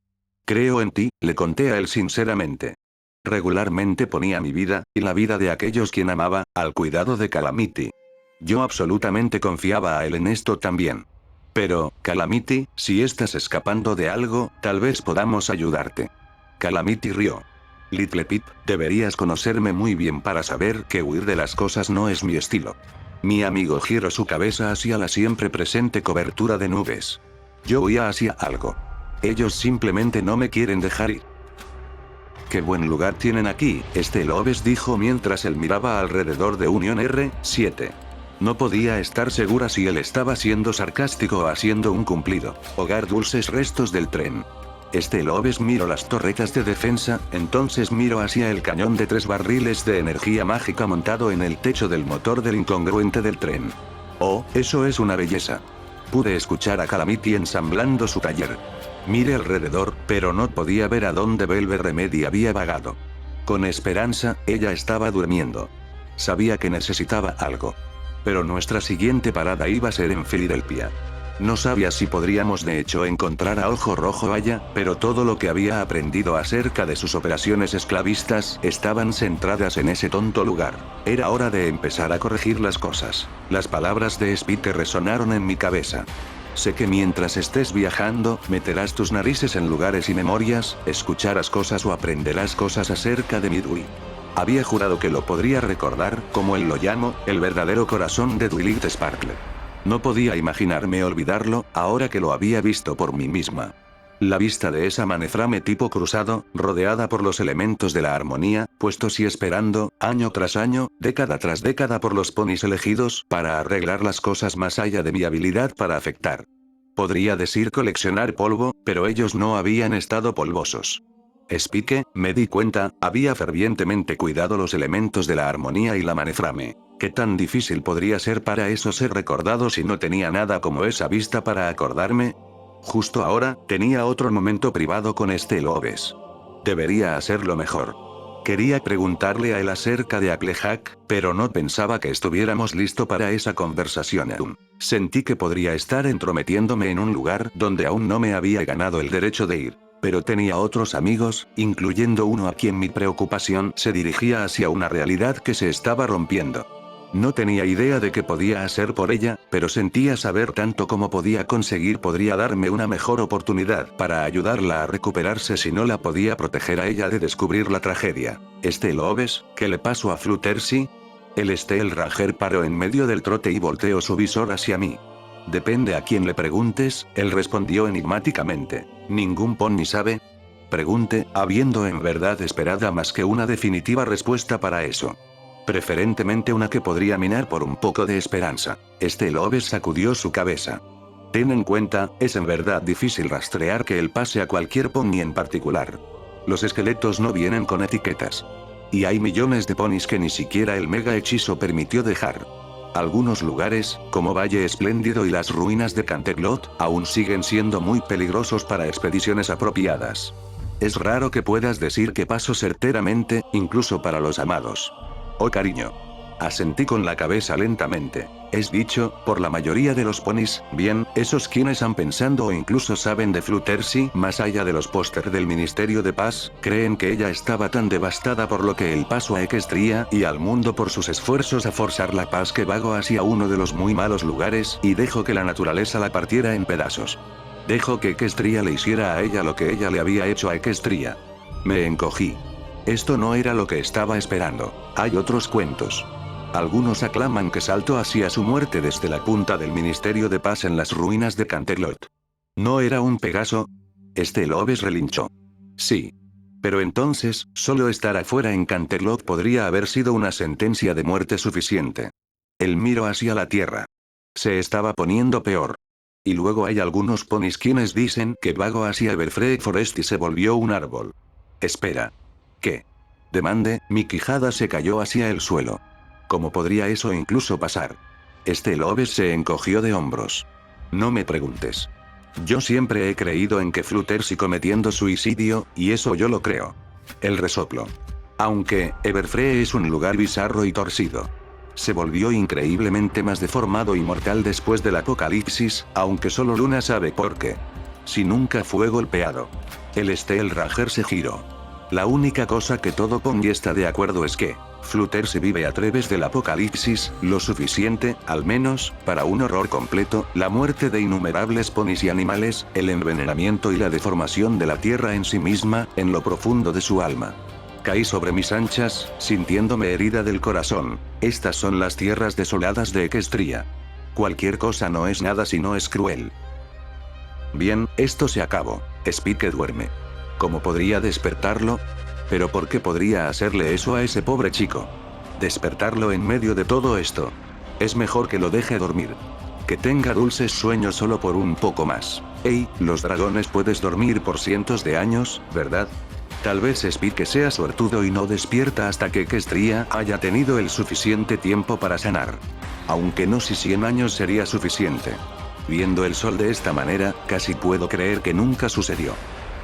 Creo en ti, le conté a él sinceramente. Regularmente ponía mi vida, y la vida de aquellos quien amaba, al cuidado de Calamity. Yo absolutamente confiaba a él en esto también. Pero, Calamity, si estás escapando de algo, tal vez podamos ayudarte. Calamity rió. Little Pip, deberías conocerme muy bien para saber que huir de las cosas no es mi estilo. Mi amigo giró su cabeza hacia la siempre presente cobertura de nubes. Yo huía hacia algo. Ellos simplemente no me quieren dejar ir. Qué buen lugar tienen aquí, Lobes dijo mientras él miraba alrededor de Union R7. No podía estar segura si él estaba siendo sarcástico o haciendo un cumplido. Hogar dulces restos del tren. Lobes miró las torretas de defensa, entonces miró hacia el cañón de 3 barriles de energía mágica montado en el techo del motor del incongruente del tren. Oh, eso es una belleza. Pude escuchar a Calamity ensamblando su taller. Miré alrededor, pero no podía ver a dónde Velvet Remedy había vagado. Con esperanza, ella estaba durmiendo. Sabía que necesitaba algo. Pero nuestra siguiente parada iba a ser en Filadelfia. No sabía si podríamos de hecho encontrar a Ojo Rojo allá, pero todo lo que había aprendido acerca de sus operaciones esclavistas estaban centradas en ese tonto lugar. Era hora de empezar a corregir las cosas. Las palabras de Spike resonaron en mi cabeza. Sé que mientras estés viajando, meterás tus narices en lugares y memorias, escucharás cosas o aprenderás cosas acerca de Midway. Había jurado que lo podría recordar, como él lo llamó, el verdadero corazón de Twilight Sparkle. No podía imaginarme olvidarlo, ahora que lo había visto por mí misma. La vista de esa maneframe tipo cruzado, rodeada por los elementos de la armonía, puestos y esperando, año tras año, década tras década por los ponis elegidos, para arreglar las cosas más allá de mi habilidad para afectar. Podría decir coleccionar polvo, pero ellos no habían estado polvosos. Spike, me di cuenta, había fervientemente cuidado los elementos de la armonía y la maneframe. ¿Qué tan difícil podría ser para eso ser recordado si no tenía nada como esa vista para acordarme? Justo ahora, tenía otro momento privado con Lobes. Debería hacerlo mejor. Quería preguntarle a él acerca de Applejack, pero no pensaba que estuviéramos listos para esa conversación aún. Sentí que podría estar entrometiéndome en un lugar donde aún no me había ganado el derecho de ir. Pero tenía otros amigos, incluyendo uno a quien mi preocupación se dirigía hacia una realidad que se estaba rompiendo. No tenía idea de qué podía hacer por ella, pero sentía saber tanto como podía conseguir podría darme una mejor oportunidad para ayudarla a recuperarse si no la podía proteger a ella de descubrir la tragedia. ¿Lo ves? ¿Qué le pasó a Fluttershy? El Ranger paró en medio del trote y volteó su visor hacia mí. Depende a quién le preguntes, él respondió enigmáticamente. ¿Ningún pony sabe? Pregunté, habiendo en verdad esperada más que una definitiva respuesta para eso. Preferentemente una que podría minar por un poco de esperanza. Loves sacudió su cabeza. Ten en cuenta, es en verdad difícil rastrear que él pase a cualquier pony en particular. Los esqueletos no vienen con etiquetas. Y hay millones de ponis que ni siquiera el mega hechizo permitió dejar. Algunos lugares, como Valle Espléndido y las ruinas de Canterlot, aún siguen siendo muy peligrosos para expediciones apropiadas. Es raro que puedas decir que paso certeramente, incluso para los amados. Oh cariño. Asentí con la cabeza lentamente. Es dicho, por la mayoría de los ponis, bien, esos quienes han pensado o incluso saben de Fluttershy, más allá de los póster del Ministerio de Paz, creen que ella estaba tan devastada por lo que el paso a Equestria y al mundo por sus esfuerzos a forzar la paz que vagó hacia uno de los muy malos lugares y dejó que la naturaleza la partiera en pedazos. Dejó que Equestria le hiciera a ella lo que ella le había hecho a Equestria. Me encogí. Esto no era lo que estaba esperando. Hay otros cuentos. Algunos aclaman que saltó hacia su muerte desde la punta del Ministerio de Paz en las ruinas de Canterlot. ¿No era un Pegaso? Loves relinchó. Sí. Pero entonces, solo estar afuera en Canterlot podría haber sido una sentencia de muerte suficiente. Él miró hacia la tierra. Se estaba poniendo peor. Y luego hay algunos ponis quienes dicen que vagó hacia Everfree Forest y se volvió un árbol. Espera. ¿Qué? Demandé, mi quijada se cayó hacia el suelo. ¿Cómo podría eso incluso pasar? Loves se encogió de hombros. No me preguntes. Yo siempre he creído en que Fluttershy cometiendo suicidio, y eso yo lo creo. El resoplo. Aunque, Everfree es un lugar bizarro y torcido. Se volvió increíblemente más deformado y mortal después del apocalipsis, aunque solo Luna sabe por qué. Si nunca fue golpeado. El Ranger se giró. La única cosa que todo pony está de acuerdo es que Fluttershy vive a través del apocalipsis, lo suficiente, al menos, para un horror completo, la muerte de innumerables ponis y animales, el envenenamiento y la deformación de la tierra en sí misma, en lo profundo de su alma. Caí sobre mis anchas, sintiéndome herida del corazón. Estas son las tierras desoladas de Equestria. Cualquier cosa no es nada si no es cruel. Bien, esto se acabó. Spike duerme. ¿Cómo podría despertarlo? ¿Pero por qué podría hacerle eso a ese pobre chico? Despertarlo en medio de todo esto. Es mejor que lo deje dormir. Que tenga dulces sueños solo por un poco más. Hey, los dragones puedes dormir por cientos de años, ¿verdad? Tal vez Spike sea suertudo y no despierta hasta que Equestria haya tenido el suficiente tiempo para sanar. Aunque no si 100 años sería suficiente. Viendo el sol de esta manera, casi puedo creer que nunca sucedió.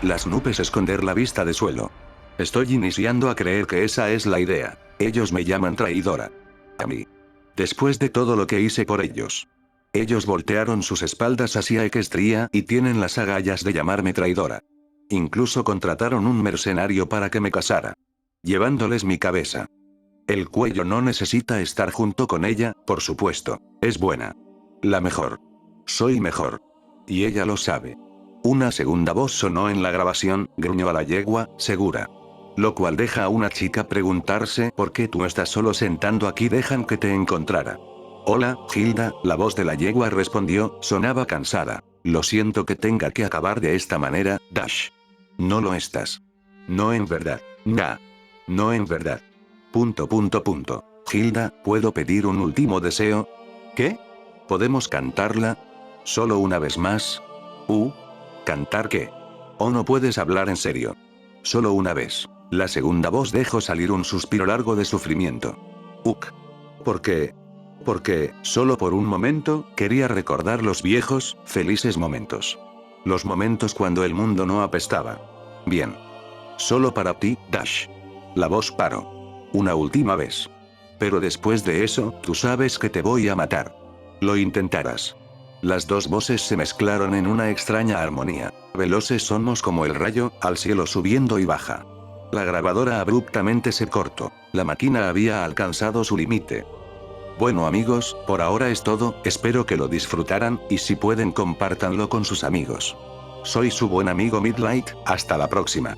Las nubes esconder la vista de suelo. Estoy iniciando a creer que esa es la idea. Ellos me llaman traidora. A mí. Después de todo lo que hice por ellos. Ellos voltearon sus espaldas hacia Equestria y tienen las agallas de llamarme traidora. Incluso contrataron un mercenario para que me casara. Llevándoles mi cabeza. El cuello no necesita estar junto con ella, por supuesto. Es buena. La mejor. Soy mejor. Y ella lo sabe. Una segunda voz sonó en la grabación, gruñó a la yegua, segura. Lo cual deja a una chica preguntarse por qué tú estás solo sentando aquí, dejan que te encontrara. Hola, Hilda, la voz de la yegua respondió, sonaba cansada. Lo siento que tenga que acabar de esta manera, Dash. No lo estás. No en verdad. Nah. No en verdad. ... Hilda, ¿puedo pedir un último deseo? ¿Qué? ¿Podemos cantarla? ¿Solo una vez más? ¿Cantar qué? ¿O no puedes hablar en serio? Solo una vez. La segunda voz dejó salir un suspiro largo de sufrimiento. ¿Por qué? Porque, solo por un momento, quería recordar los viejos, felices momentos. Los momentos cuando el mundo no apestaba. Bien. Solo para ti, Dash. La voz paró. Una última vez. Pero después de eso, tú sabes que te voy a matar. Lo intentarás. Las dos voces se mezclaron en una extraña armonía. Veloces somos como el rayo, al cielo subiendo y baja. La grabadora abruptamente se cortó. La máquina había alcanzado su límite. Bueno amigos, por ahora es todo, espero que lo disfrutaran, y si pueden compártanlo con sus amigos. Soy su buen amigo Midlight, hasta la próxima.